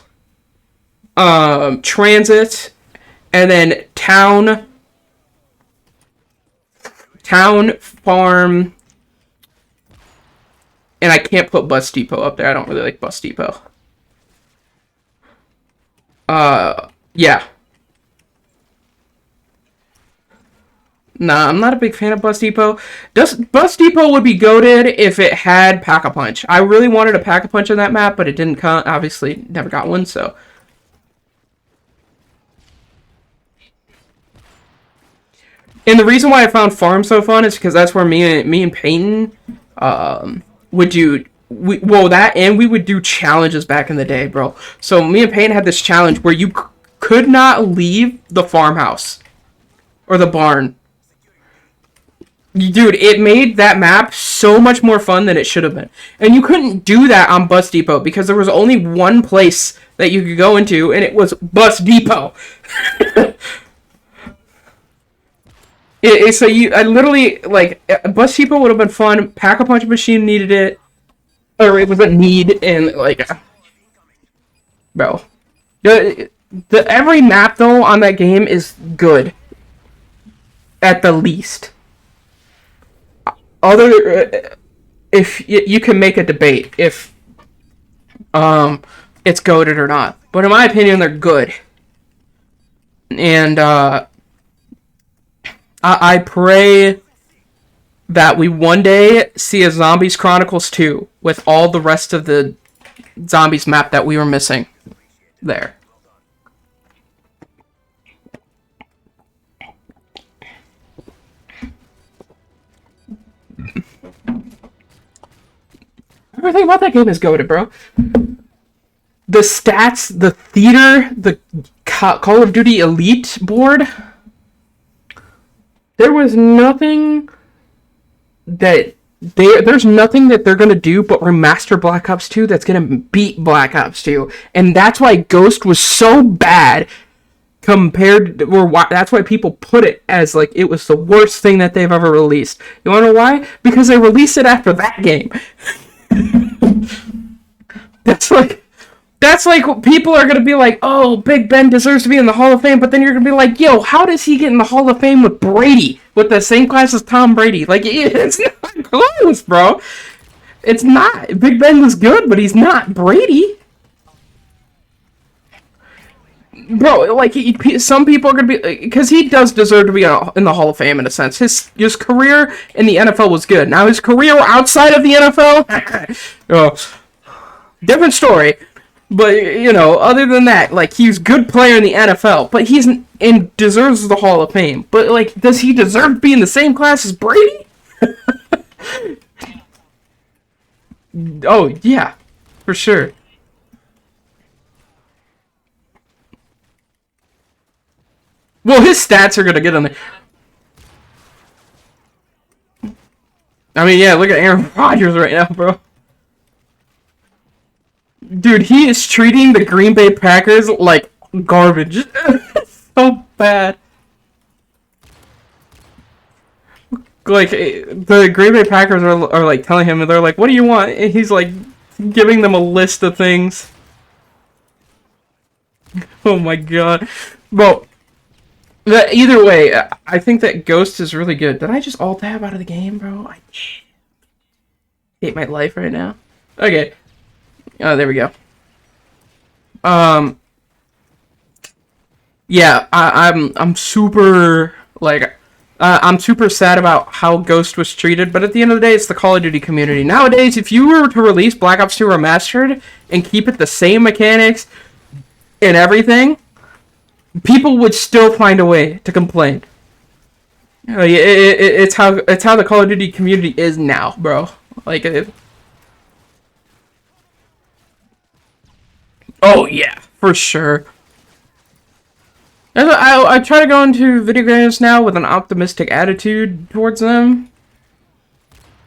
Transit, and then Town, Farm, and I can't put Bus Depot up there. I don't really like Bus Depot. Yeah. Nah, I'm not a big fan of Bus Depot. Bus Depot would be goated if it had Pack-a-Punch. I really wanted a Pack-a-Punch in that map, but it didn't come. Obviously, never got one, so. And the reason why I found Farm so fun is because that's where me and Peyton would do. That and we would do challenges back in the day, bro. So me and Peyton had this challenge where you could not leave the farmhouse or the barn. Dude, it made that map so much more fun than it should have been. And you couldn't do that on Bus Depot because there was only one place that you could go into, and it was Bus Depot. I literally, like, Bus Depot would have been fun. Pack-a-Punch machine needed it. Or it was a need, and, like, bro. Every map, though, on that game is good. At the least. If you can make a debate if it's goated or not, but in my opinion they're good, and I pray that we one day see a Zombies Chronicles 2 with all the rest of the zombies map that we were missing there. Everything about that game is goated, bro. The stats, the theater, the Call of Duty Elite board. There was nothing that there's nothing that they're gonna do but remaster Black Ops 2 that's gonna beat Black Ops 2, and that's why Ghost was so bad compared to, or why, that's why people put it as like it was the worst thing that they've ever released. You want to know why? Because they released it after that game. That's like people are gonna be like, oh, Big Ben deserves to be in the Hall of Fame, but then you're gonna be like, yo, how does he get in the Hall of Fame with Brady, with the same class as Tom Brady? Like, it's not close, bro. It's not. Big Ben was good, but he's not Brady. Bro, like, some people are gonna be, because he does deserve to be in the Hall of Fame in a sense. His career in the NFL was good. Now his career outside of the NFL, oh, different story. But you know, other than that, like, he's a good player in the NFL, but he's and deserves the Hall of Fame. But like, does he deserve to be in the same class as Brady? Oh yeah, for sure. Well, his stats are gonna get on there. I mean, yeah, look at Aaron Rodgers right now, bro. Dude, he is treating the Green Bay Packers like garbage. So bad. Like, the Green Bay Packers are like telling him, they're like, what do you want? And he's like giving them a list of things. Oh my god. Well, either way, I think that Ghost is really good. Did I just alt-tab out of the game, bro? I hate my life right now. Okay. Oh, there we go. Yeah, I'm super, like, I'm super sad about how Ghost was treated, but at the end of the day, it's the Call of Duty community. Nowadays, if you were to release Black Ops 2 Remastered and keep it the same mechanics and everything, people would still find a way to complain. It's how the Call of Duty community is now, bro. Like, oh yeah, for sure. I try to go into video games now with an optimistic attitude towards them.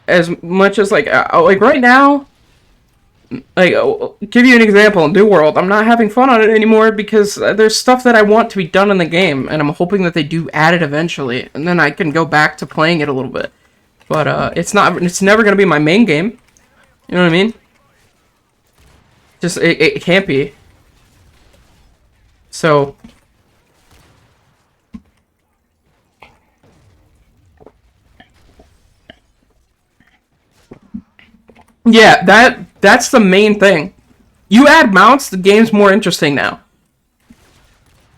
As much as like right now, like, give you an example, New World, I'm not having fun on it anymore because there's stuff that I want to be done in the game, and I'm hoping that they do add it eventually, and then I can go back to playing it a little bit. But it's never gonna be my main game. You know what I mean? Just it can't be. So. Yeah, that's the main thing. You add mounts, the game's more interesting now.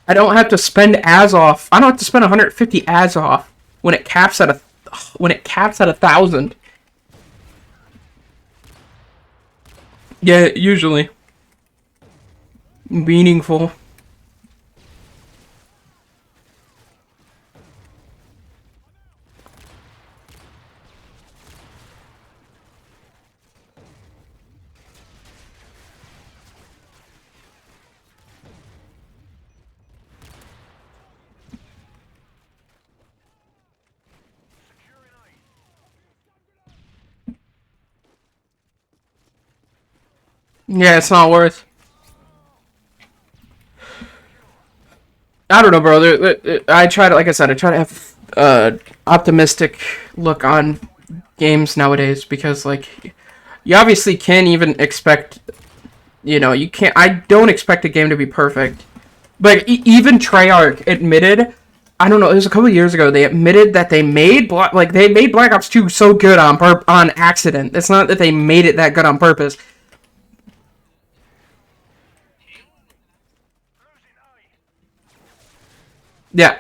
I don't have to spend off. I don't have to spend 150 off when it caps at 1,000. Yeah, usually. Meaningful. Yeah, it's not worth. I don't know, bro. I try to, like I said, I try to have optimistic look on games nowadays because, like, you obviously can't even expect. You know, you can't. I don't expect a game to be perfect, but even Treyarch admitted. I don't know. It was a couple of years ago. They admitted that they made Black Ops 2 so good on accident. It's not that they made it that good on purpose. Yeah.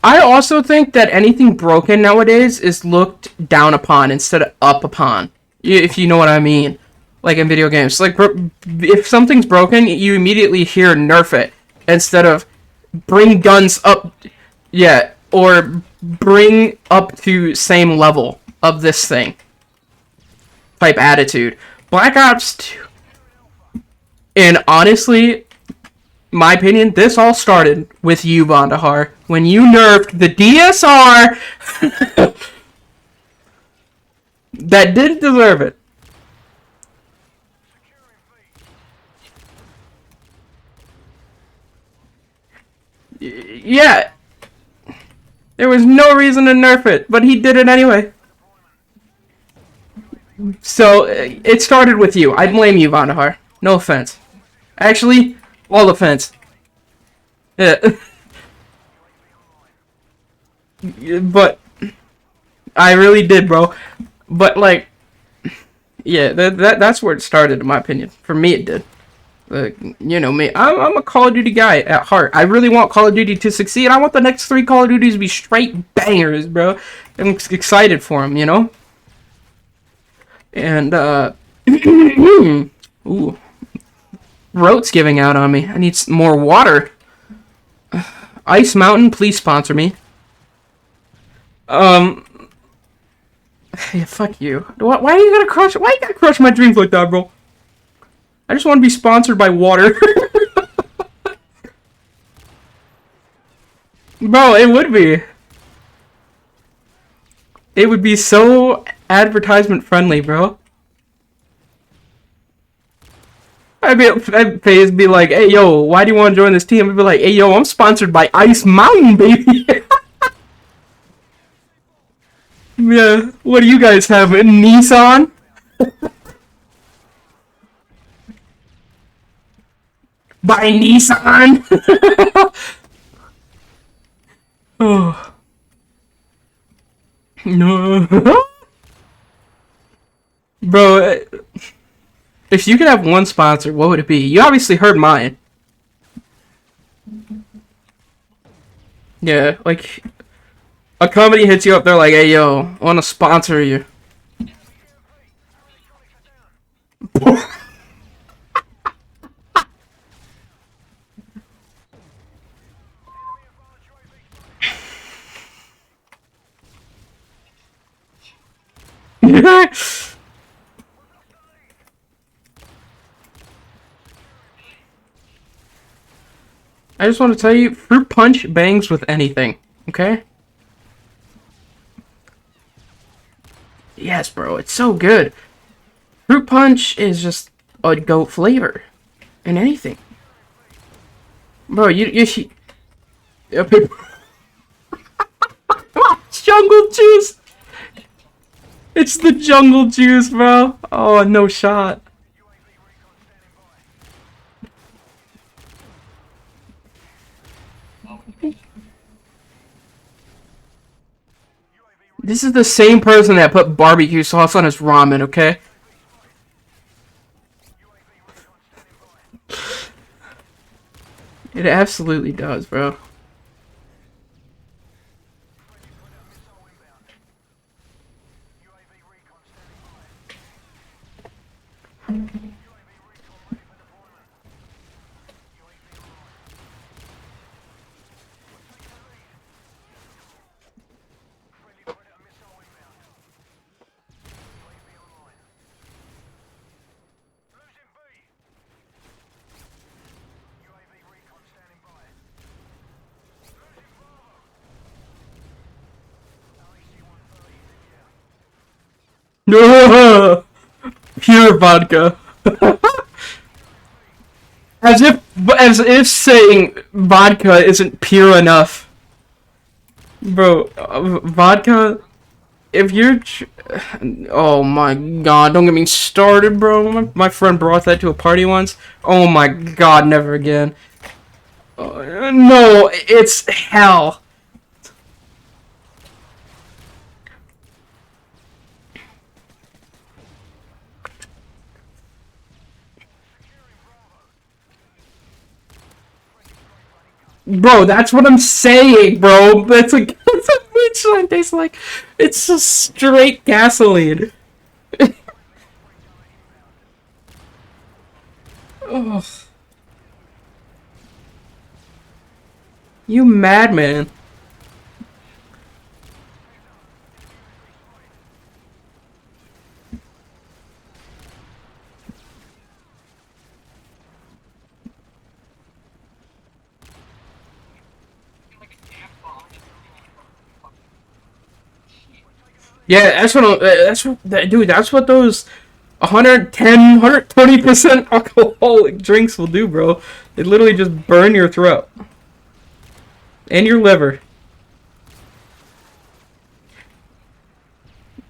I also think that anything broken nowadays is looked down upon instead of up upon. If you know what I mean. Like in video games. Like, if something's broken, you immediately hear nerf it instead of bring guns up. Yeah, or bring up to same level of this thing. Type attitude. Black Ops 2. And honestly, My opinion, this all started with you, Vandahar. When you nerfed the DSR that didn't deserve it. Yeah, there was no reason to nerf it, but he did it anyway. So, it started with you. I blame you, Vandahar. No offense. Actually, all offense. Yeah. But I really did, bro. But like, yeah, that's where it started, in my opinion. For me, it did. You know me, I'm a Call of Duty guy at heart. I really want Call of Duty to succeed. I want the next 3 Call of Duties to be straight bangers, bro. I'm excited for them, you know. And ooh, throat's giving out on me. I need more water. Ice Mountain, please sponsor me. Um, yeah, fuck you. Why are you gonna crush? Why you gotta crush my dreams like that, bro? I just want to be sponsored by water. Bro, it would be. It would be so advertisement friendly, bro. I'd phase be like, hey yo, why do you want to join this team? I'd be like, hey yo, I'm sponsored by Ice Mountain, baby. Yeah, what do you guys have? A Nissan? By Nissan? Oh, no. Bro, if you could have one sponsor, what would it be? You obviously heard mine. Yeah, like, a company hits you up, they're like, hey yo, I want to sponsor you. I just want to tell you, fruit punch bangs with anything, okay? Yes, bro, it's so good. Fruit punch is just a goat flavor in anything. Bro, yeah, people, jungle juice! It's the jungle juice, bro. Oh, no shot. This is the same person that put barbecue sauce on his ramen, okay? It absolutely does, bro. Pure vodka. As if saying vodka isn't pure enough. Bro, vodka, if you're oh my god, don't get me started, bro. My friend brought that to a party once. Oh my god, never again. No, it's hell. Bro, that's what I'm saying, bro. That's like that's what moonshine tastes like. It's just straight gasoline. Oh, you madman. Yeah, that's what. Dude. That's what those 110, 120% alcoholic drinks will do, bro. They literally just burn your throat and your liver.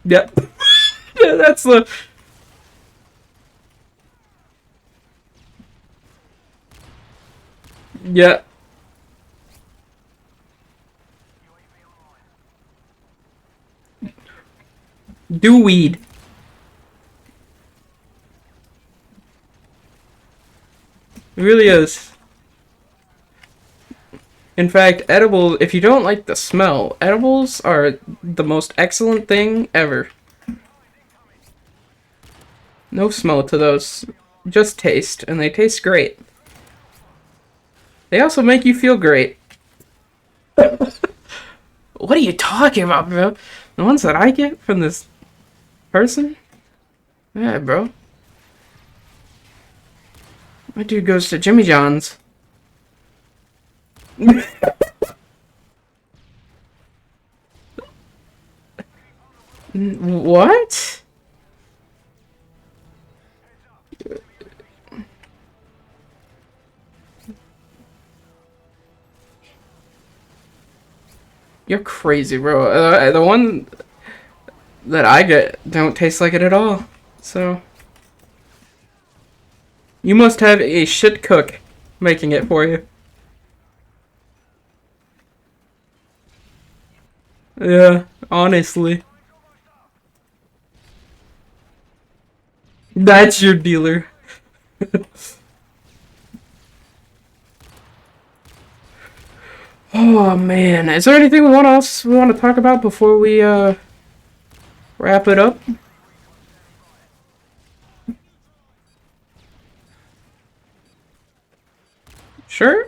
Yep. Yeah, that's the. Yeah. Do weed. It really is. In fact, edibles, if you don't like the smell, edibles are the most excellent thing ever. No smell to those. Just taste, and they taste great. They also make you feel great. What are you talking about, bro? The ones that I get from this person? Yeah, bro. My dude goes to Jimmy John's. What? You're crazy, bro. The one that I get don't taste like it at all. So you must have a shit cook making it for you. Yeah, honestly. That's your dealer. Oh man, is there anything we want to talk about before we wrap it up? Sure.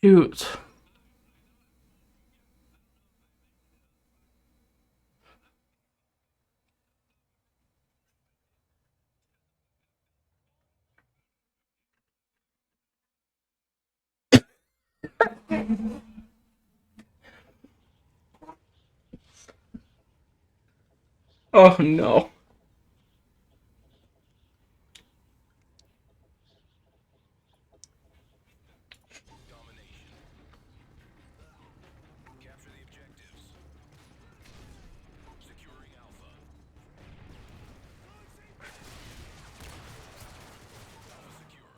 Shoot. Oh no. Domination. Capture the objectives. Securing Alpha. Alpha secure.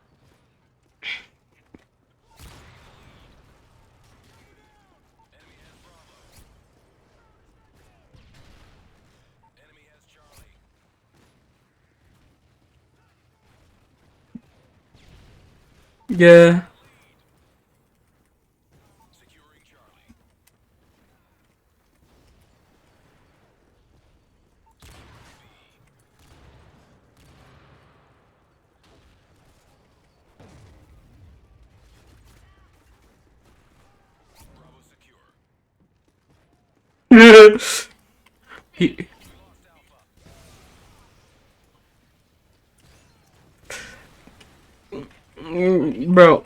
Enemy has Bravo. Enemy has Charlie. Yeah. Securing Charlie. Bravo secure. He, We lost Alpha. bro.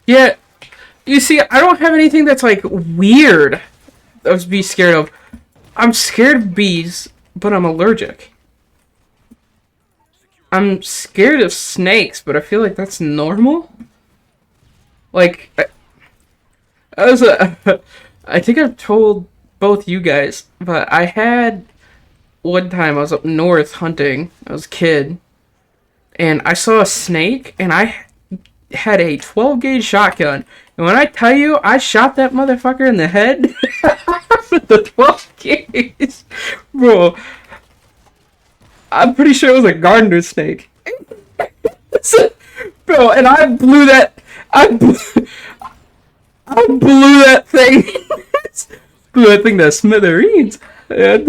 Yeah. You see, I don't have anything that's like weird. I was be scared of. I'm scared of bees, but I'm allergic. I'm scared of snakes, but I feel like that's normal. Like, I was a, I think I've told both you guys, but I had one time I was up north hunting. I was a kid, and I saw a snake, and I had a 12 gauge shotgun. And when I tell you, I shot that motherfucker in the head with the 12 gauge. Bro, I'm pretty sure it was a gardener snake. Bro, and I blew that. I blew, I blew that thing. Blew that thing to smithereens. And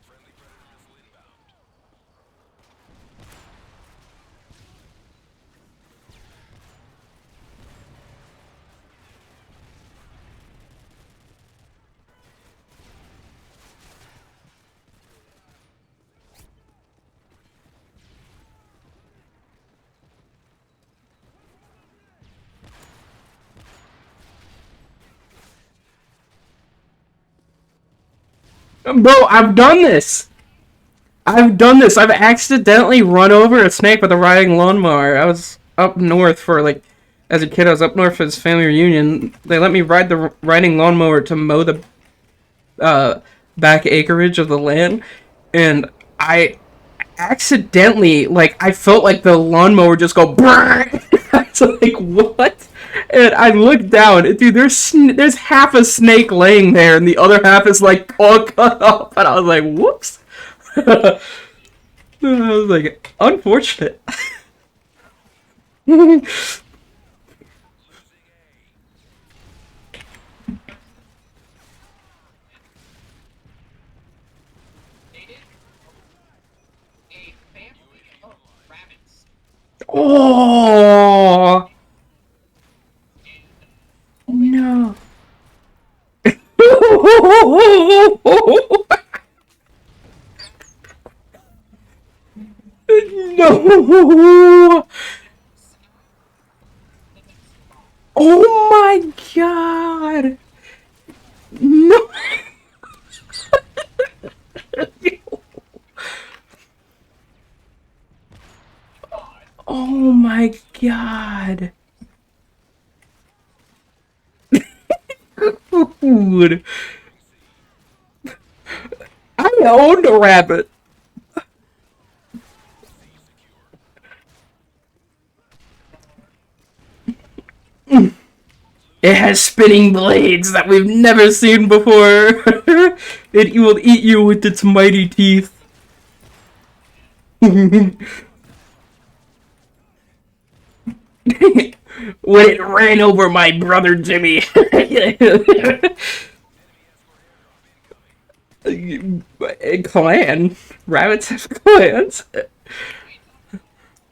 Friendly predator missile inbound. bro, I've done this. I've done this. I've accidentally run over a snake with a riding lawnmower. I was up north for like, as a kid, I was up north for this family reunion. They let me ride the riding lawnmower to mow the uh, back acreage of the land, and I accidentally, like, I felt like the lawnmower just go brrr. It's like, what? And I looked down, and dude, there's half a snake laying there, and the other half is like all cut off, and I was like, whoops. I was like, unfortunate. Oh no. No. Oh my god. No. Oh my god. Dude. I owned a rabbit. It has spinning blades that we've never seen before. It will eat you with its mighty teeth. When it ran over my brother Jimmy. Clan. Rabbits have clans.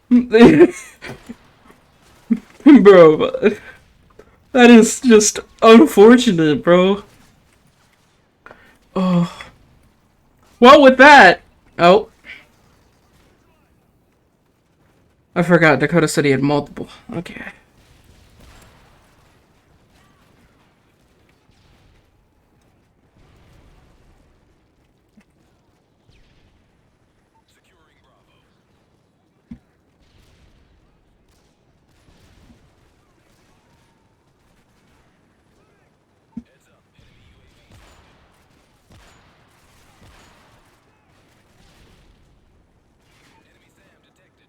Bro, that is just unfortunate, bro. Oh. Well, with that. Oh. I forgot Dakota said he had multiple. Okay. Securing Bravo. Heads up. Enemy UAV spotted. Enemy SAM detected.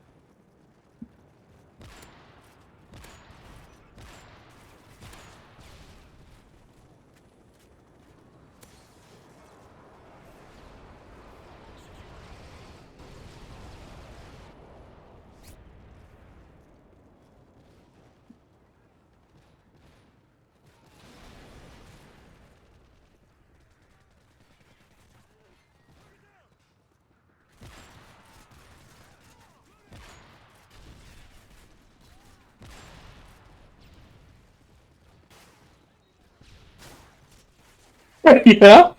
Yeah?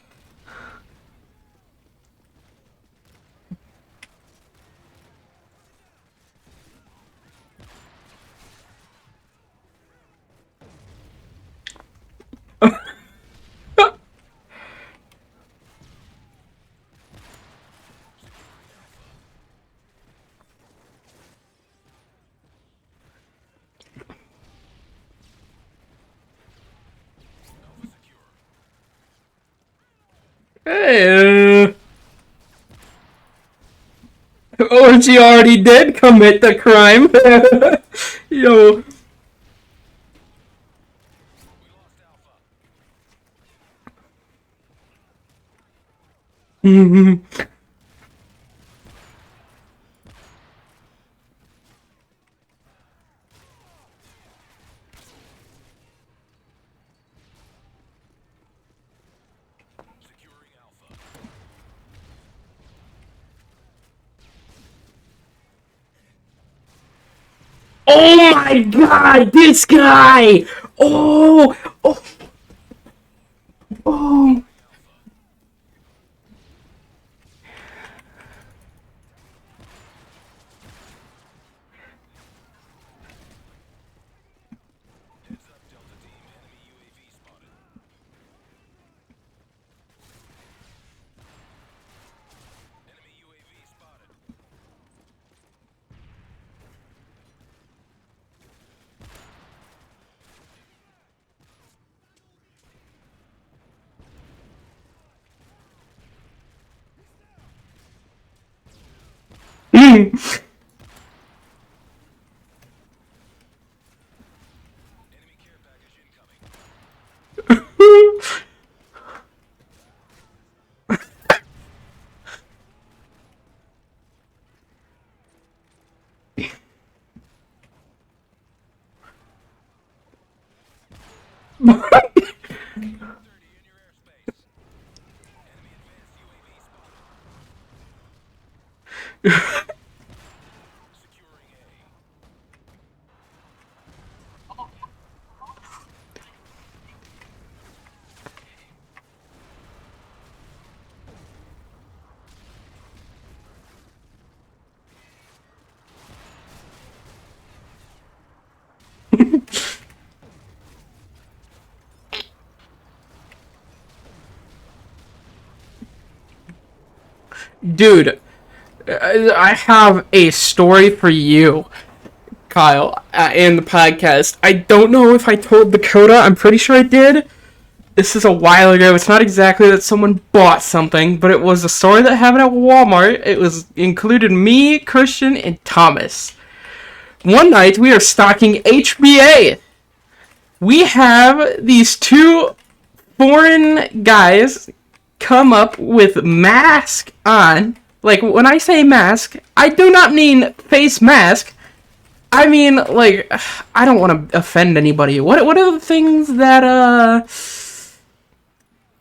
Hey, oh, she already did commit the crime. Yo. We lost Alpha. Securing Alpha. Oh my god, this guy! Oh, oh, oh. Heads up, Delta Team. Enemy UAV spotted. Enemy UAV spotted. Enemy care package incoming. Enemy 30 in your airspace. Enemy advanced UAV spotted. Securing A. Dude, I have a story for you, Kyle, in the podcast. I don't know if I told Dakota. I'm pretty sure I did. This is a while ago. It's not exactly that someone bought something, but it was a story that happened at Walmart. It was included me, Christian, and Thomas. One night we are stocking HBA. We have these two foreign guys come up with mask on. Like, when I say mask, I do not mean face mask. I mean, like, I don't want to offend anybody. What are the things that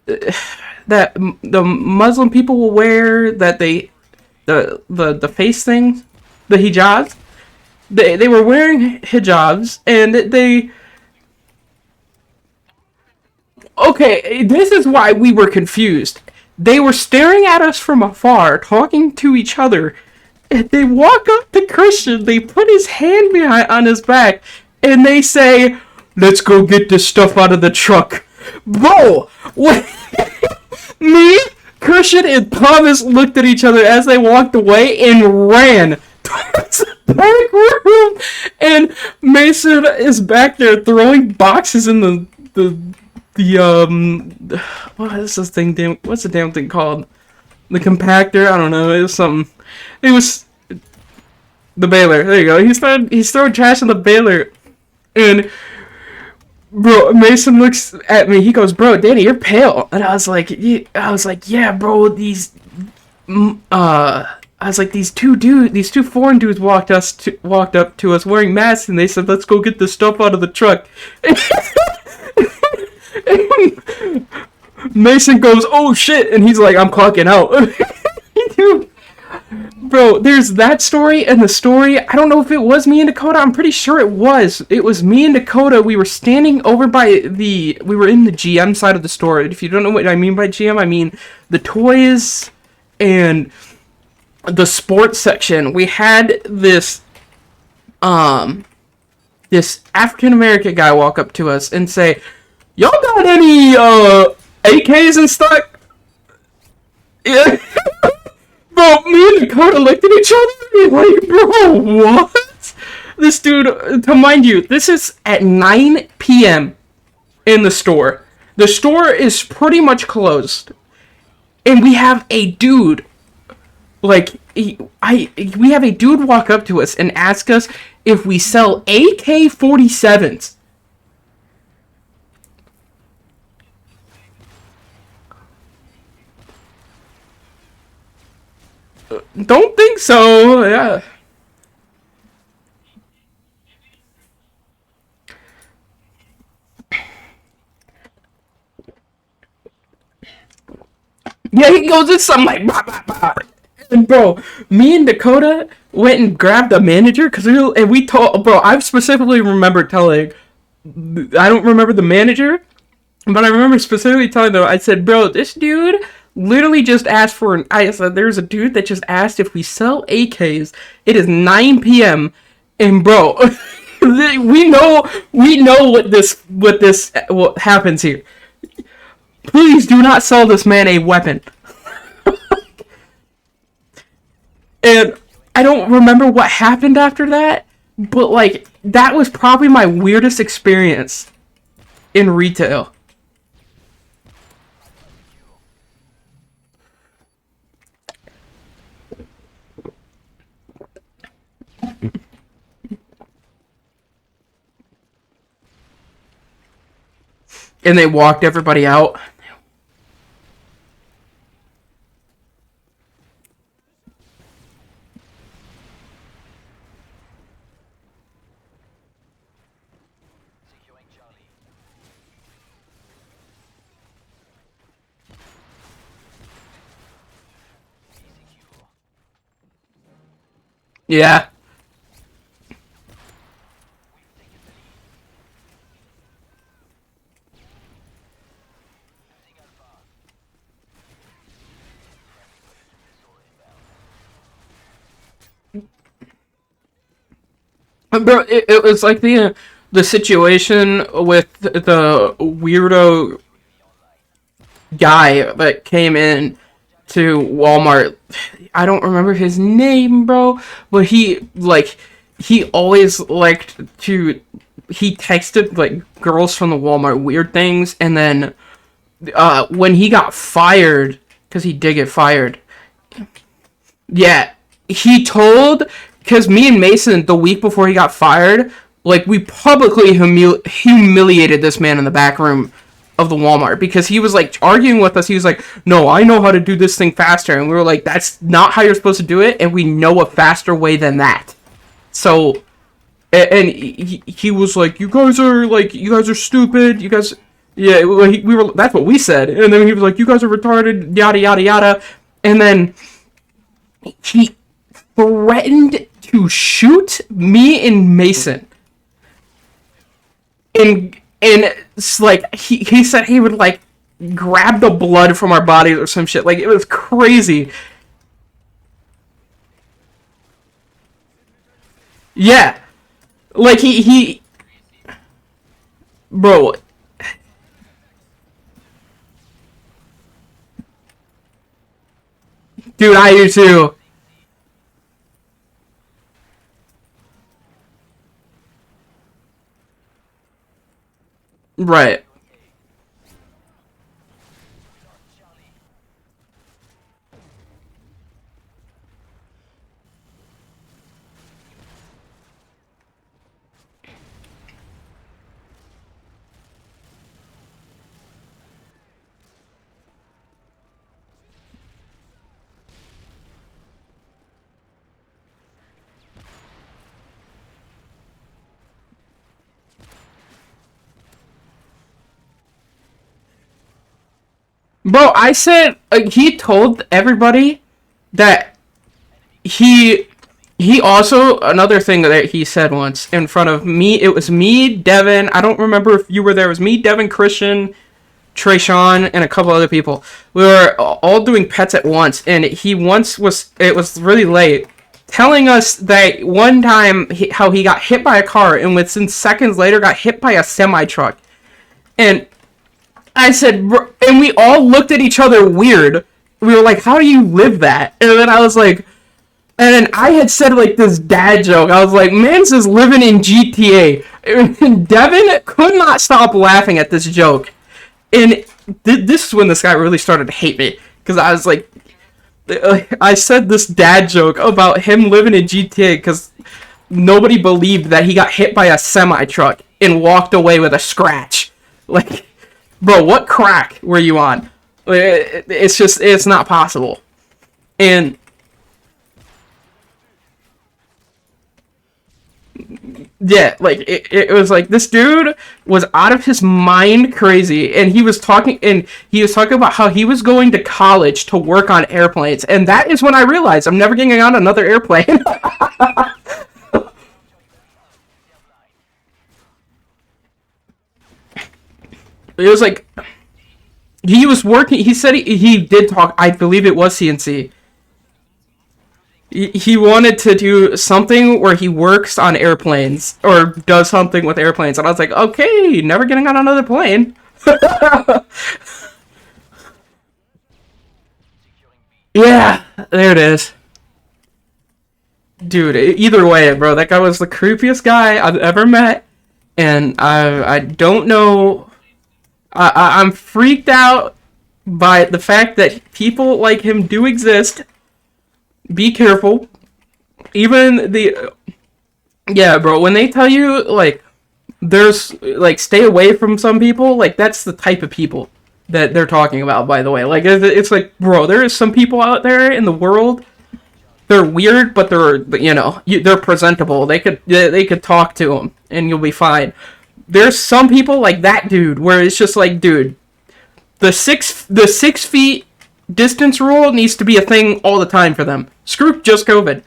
the Muslim people will wear, that the face things, the hijabs? They were wearing hijabs, and they... Okay, this is why we were confused. They were staring at us from afar, talking to each other. And they walk up to Christian, they put his hand behind on his back, and they say, "Let's go get this stuff out of the truck." Bro, what? Me, Christian, and Thomas looked at each other as they walked away and ran towards the back room. And Mason is back there throwing boxes in the what is this thing? What's the damn thing called? The compactor? I don't know. It was something. It was the baler. There you go. He's throwing trash in the baler, and bro, Mason looks at me. He goes, "Bro, Danny, you're pale." And I was like, "Yeah, bro. I was like, these two foreign dudes walked up to us wearing masks, and they said, 'Let's go get this stuff out of the truck.'" Mason goes, "Oh shit," and he's like, "I'm clocking out." Dude, bro, there's that story and the story. I don't know if it was me and Dakota. I'm pretty sure it was. It was me and Dakota. We were standing over by we were in the GM side of the store. If you don't know what I mean by GM, I mean the toys and the sports section. We had this African American guy walk up to us and say, "Y'all got any AKs in stock?" Yeah. Bro, me and Dakota looked at each other and like, "Bro, what?" This dude, to mind you, this is at 9 p.m. in the store. The store is pretty much closed. And we have a dude, we have a dude walk up to us and ask us if we sell AK-47s. Don't think so. Yeah. Yeah, he goes in some like, bah, bah, bah. And bro, me and Dakota went and grabbed the manager because we told, bro, I specifically remember telling, I don't remember the manager, but I remember specifically telling them, I said, bro, this dude literally just asked for I said, there's a dude that just asked if we sell AKs. It is 9 p.m. And bro, we know what happens here. Please do not sell this man a weapon. And I don't remember what happened after that, but like that was probably my weirdest experience in retail. And they walked everybody out. Yeah. Bro, it was like the situation with the weirdo guy that came in to Walmart. I don't remember his name, bro, but he always liked to he texted like girls from the Walmart weird things, and then when he got fired, because he did get fired. Yeah, he told, because me and Mason the week before he got fired, like we publicly humiliated this man in the back room of the Walmart because he was like arguing with us. He was like, "No, I know how to do this thing faster," and we were like, "That's not how you're supposed to do it, and we know a faster way than that." So, and he was like, "You guys are stupid. You guys." Yeah, we were. That's what we said, and then he was like, "You guys are retarded." Yada yada yada, and then he threatened to shoot me and Mason. And it's like he said he would like grab the blood from our bodies or some shit. Like it was crazy. Yeah. Like he bro, dude, I do too. Right. Bro, I said he told everybody that he he also another thing that he said once in front of me. It was me, Devin. I don't remember if you were there. It was me, Devin, Christian, Trayshawn, and a couple other people. We were all doing pets at once, and he once was. It was really late, telling us that one time how he got hit by a car, and within seconds later got hit by a semi truck. And I said, and we all looked at each other weird. We were like, "How do you live that?" And then I was like, and then I had said like this dad joke. I was like, "Man's is living in GTA." And Devin could not stop laughing at this joke. And this is when this guy really started to hate me. because I was like, I said this dad joke about him living in GTA because nobody believed that he got hit by a semi truck and walked away with a scratch. Like, bro, what crack were you on? It's just, it's not possible. And yeah, like it was like this dude was out of his mind crazy, and he was talking about how he was going to college to work on airplanes, and that is when I realized I'm never getting on another airplane. It was like he was working. He said he did talk. I believe it was CNC. He wanted to do something where he works on airplanes or does something with airplanes, and I was like, okay, never getting on another plane. Yeah, there it is. Dude, either way, bro, that guy was the creepiest guy I've ever met, and I don't know. I'm freaked out by the fact that people like him do exist. Be careful. Even the Yeah, bro, when they tell you like there's like stay away from some people, like that's the type of people that they're talking about, by the way. Like it's like, bro, there is some people out there in the world. They're weird, but they're presentable. They could talk to them and you'll be fine. There's some people like that dude where it's just like, dude, the 6 feet distance rule needs to be a thing all the time for them. Screw just COVID.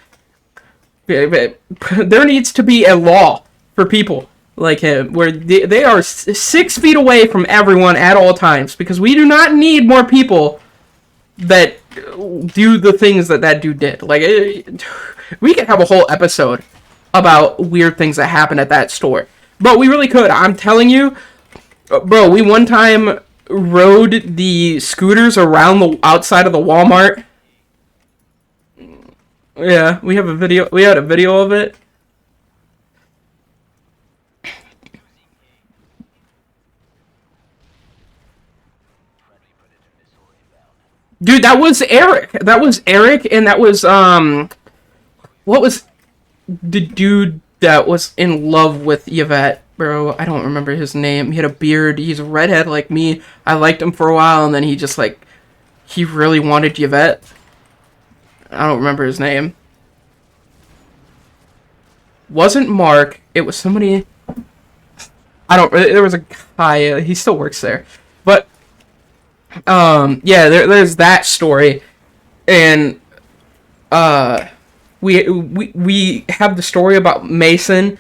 There needs to be a law for people like him where they are 6 feet away from everyone at all times, because we do not need more people that do the things that dude did. Like, we could have a whole episode about weird things that happened at that store. But we really could. I'm telling you, bro, we one time rode the scooters around the outside of the Walmart. Yeah, we have a video. We had a video of it. Dude, that was Eric. That was Eric, and that was what was the dude that was in love with Yvette, bro? I don't remember his name. He had a beard. He's a redhead like me. I liked him for a while, and then he just like he really wanted Yvette. I don't remember his name. Wasn't Mark. It was somebody. I don't. There was a guy. He still works there, but yeah. There's that story, and we have the story about Mason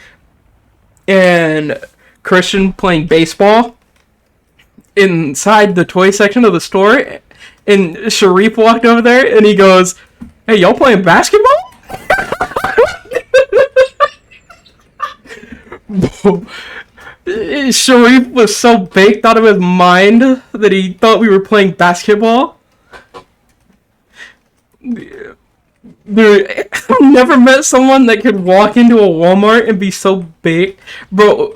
and Christian playing baseball inside the toy section of the store, and Sharif walked over there and he goes, "Hey, y'all playing basketball?" Sharif was so baked out of his mind that he thought we were playing basketball. Dude, I've never met someone that could walk into a Walmart and be so baked. Bro,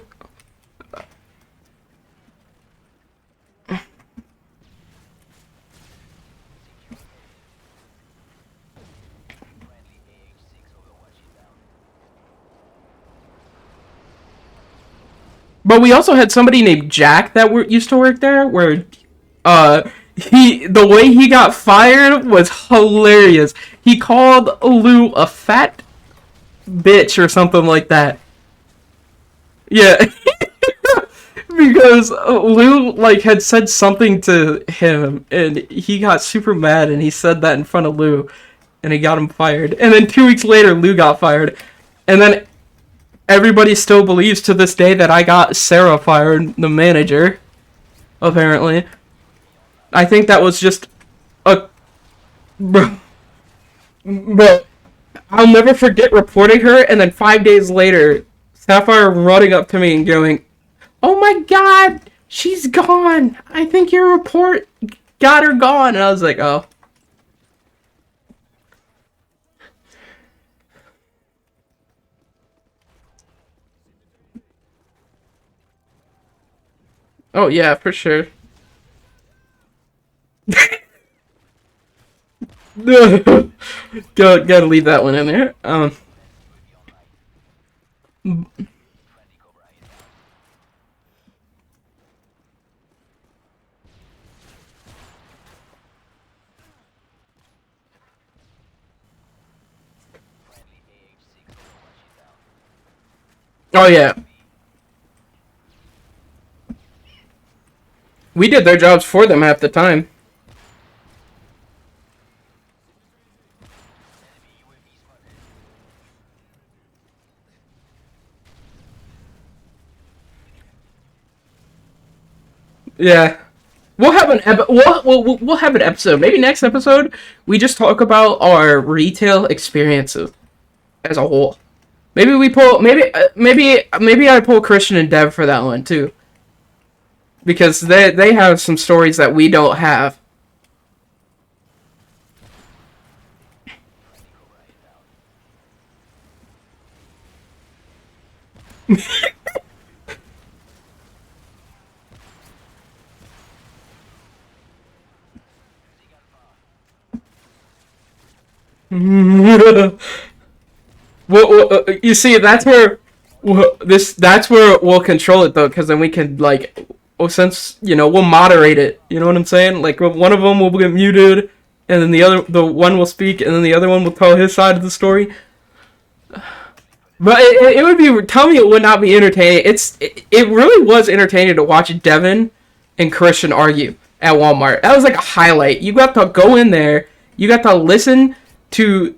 but we also had somebody named Jack that used to work there, where the way he got fired was hilarious. He called Lou a fat bitch or something like that. Yeah, because Lou like had said something to him, and he got super mad, and he said that in front of Lou, and he got him fired. And then 2 weeks later, Lou got fired, and then everybody still believes to this day that I got Sarah fired, the manager. Apparently, I think that was just a. But I'll never forget reporting her, and then 5 days later, Sapphire running up to me and going, "Oh my God, she's gone! I think your report got her gone." And I was like, "Oh, oh yeah, for sure." Gotta leave that one in there. Oh yeah, we did their jobs for them half the time. Yeah. We'll have an episode. Maybe next episode we just talk about our retail experiences as a whole. Maybe we pull maybe I pull Christian and Dev for that one too, because they have some stories that we don't have. You see, that's where we'll control it though, because then we can like, well, since we'll moderate it. You know what I'm saying? Like one of them will get muted, and then the one will speak, and then the other one will tell his side of the story. But it would be, tell me it would not be entertaining. It really was entertaining to watch Devin and Christian argue at Walmart. That was like a highlight. You got to go in there, you got to listen to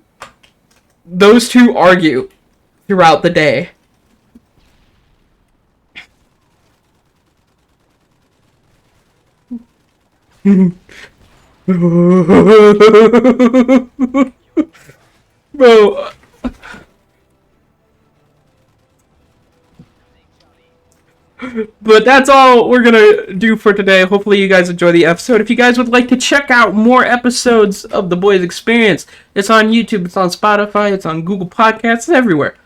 those two argue throughout the day. Bro, but that's all we're gonna do for today. Hopefully you guys enjoy the episode. If you guys would like to check out more episodes of The Boys Experience, it's on YouTube, it's on Spotify, it's on Google Podcasts, it's everywhere.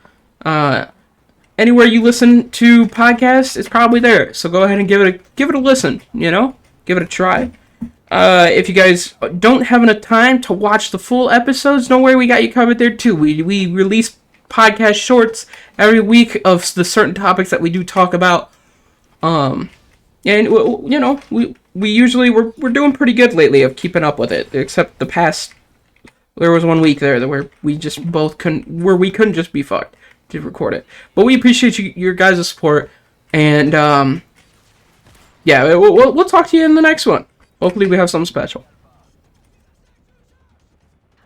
Anywhere you listen to podcasts, it's probably there. So go ahead and give it a listen. Give it a try. If you guys don't have enough time to watch the full episodes, don't worry, we got you covered there too. We release podcast shorts every week of the certain topics that we do talk about. And we usually we're doing pretty good lately of keeping up with it. Except the past, there was one week there where we just both couldn't just be fucked to record it. But we appreciate your guys' support, and yeah, we'll talk to you in the next one. Hopefully we have something special.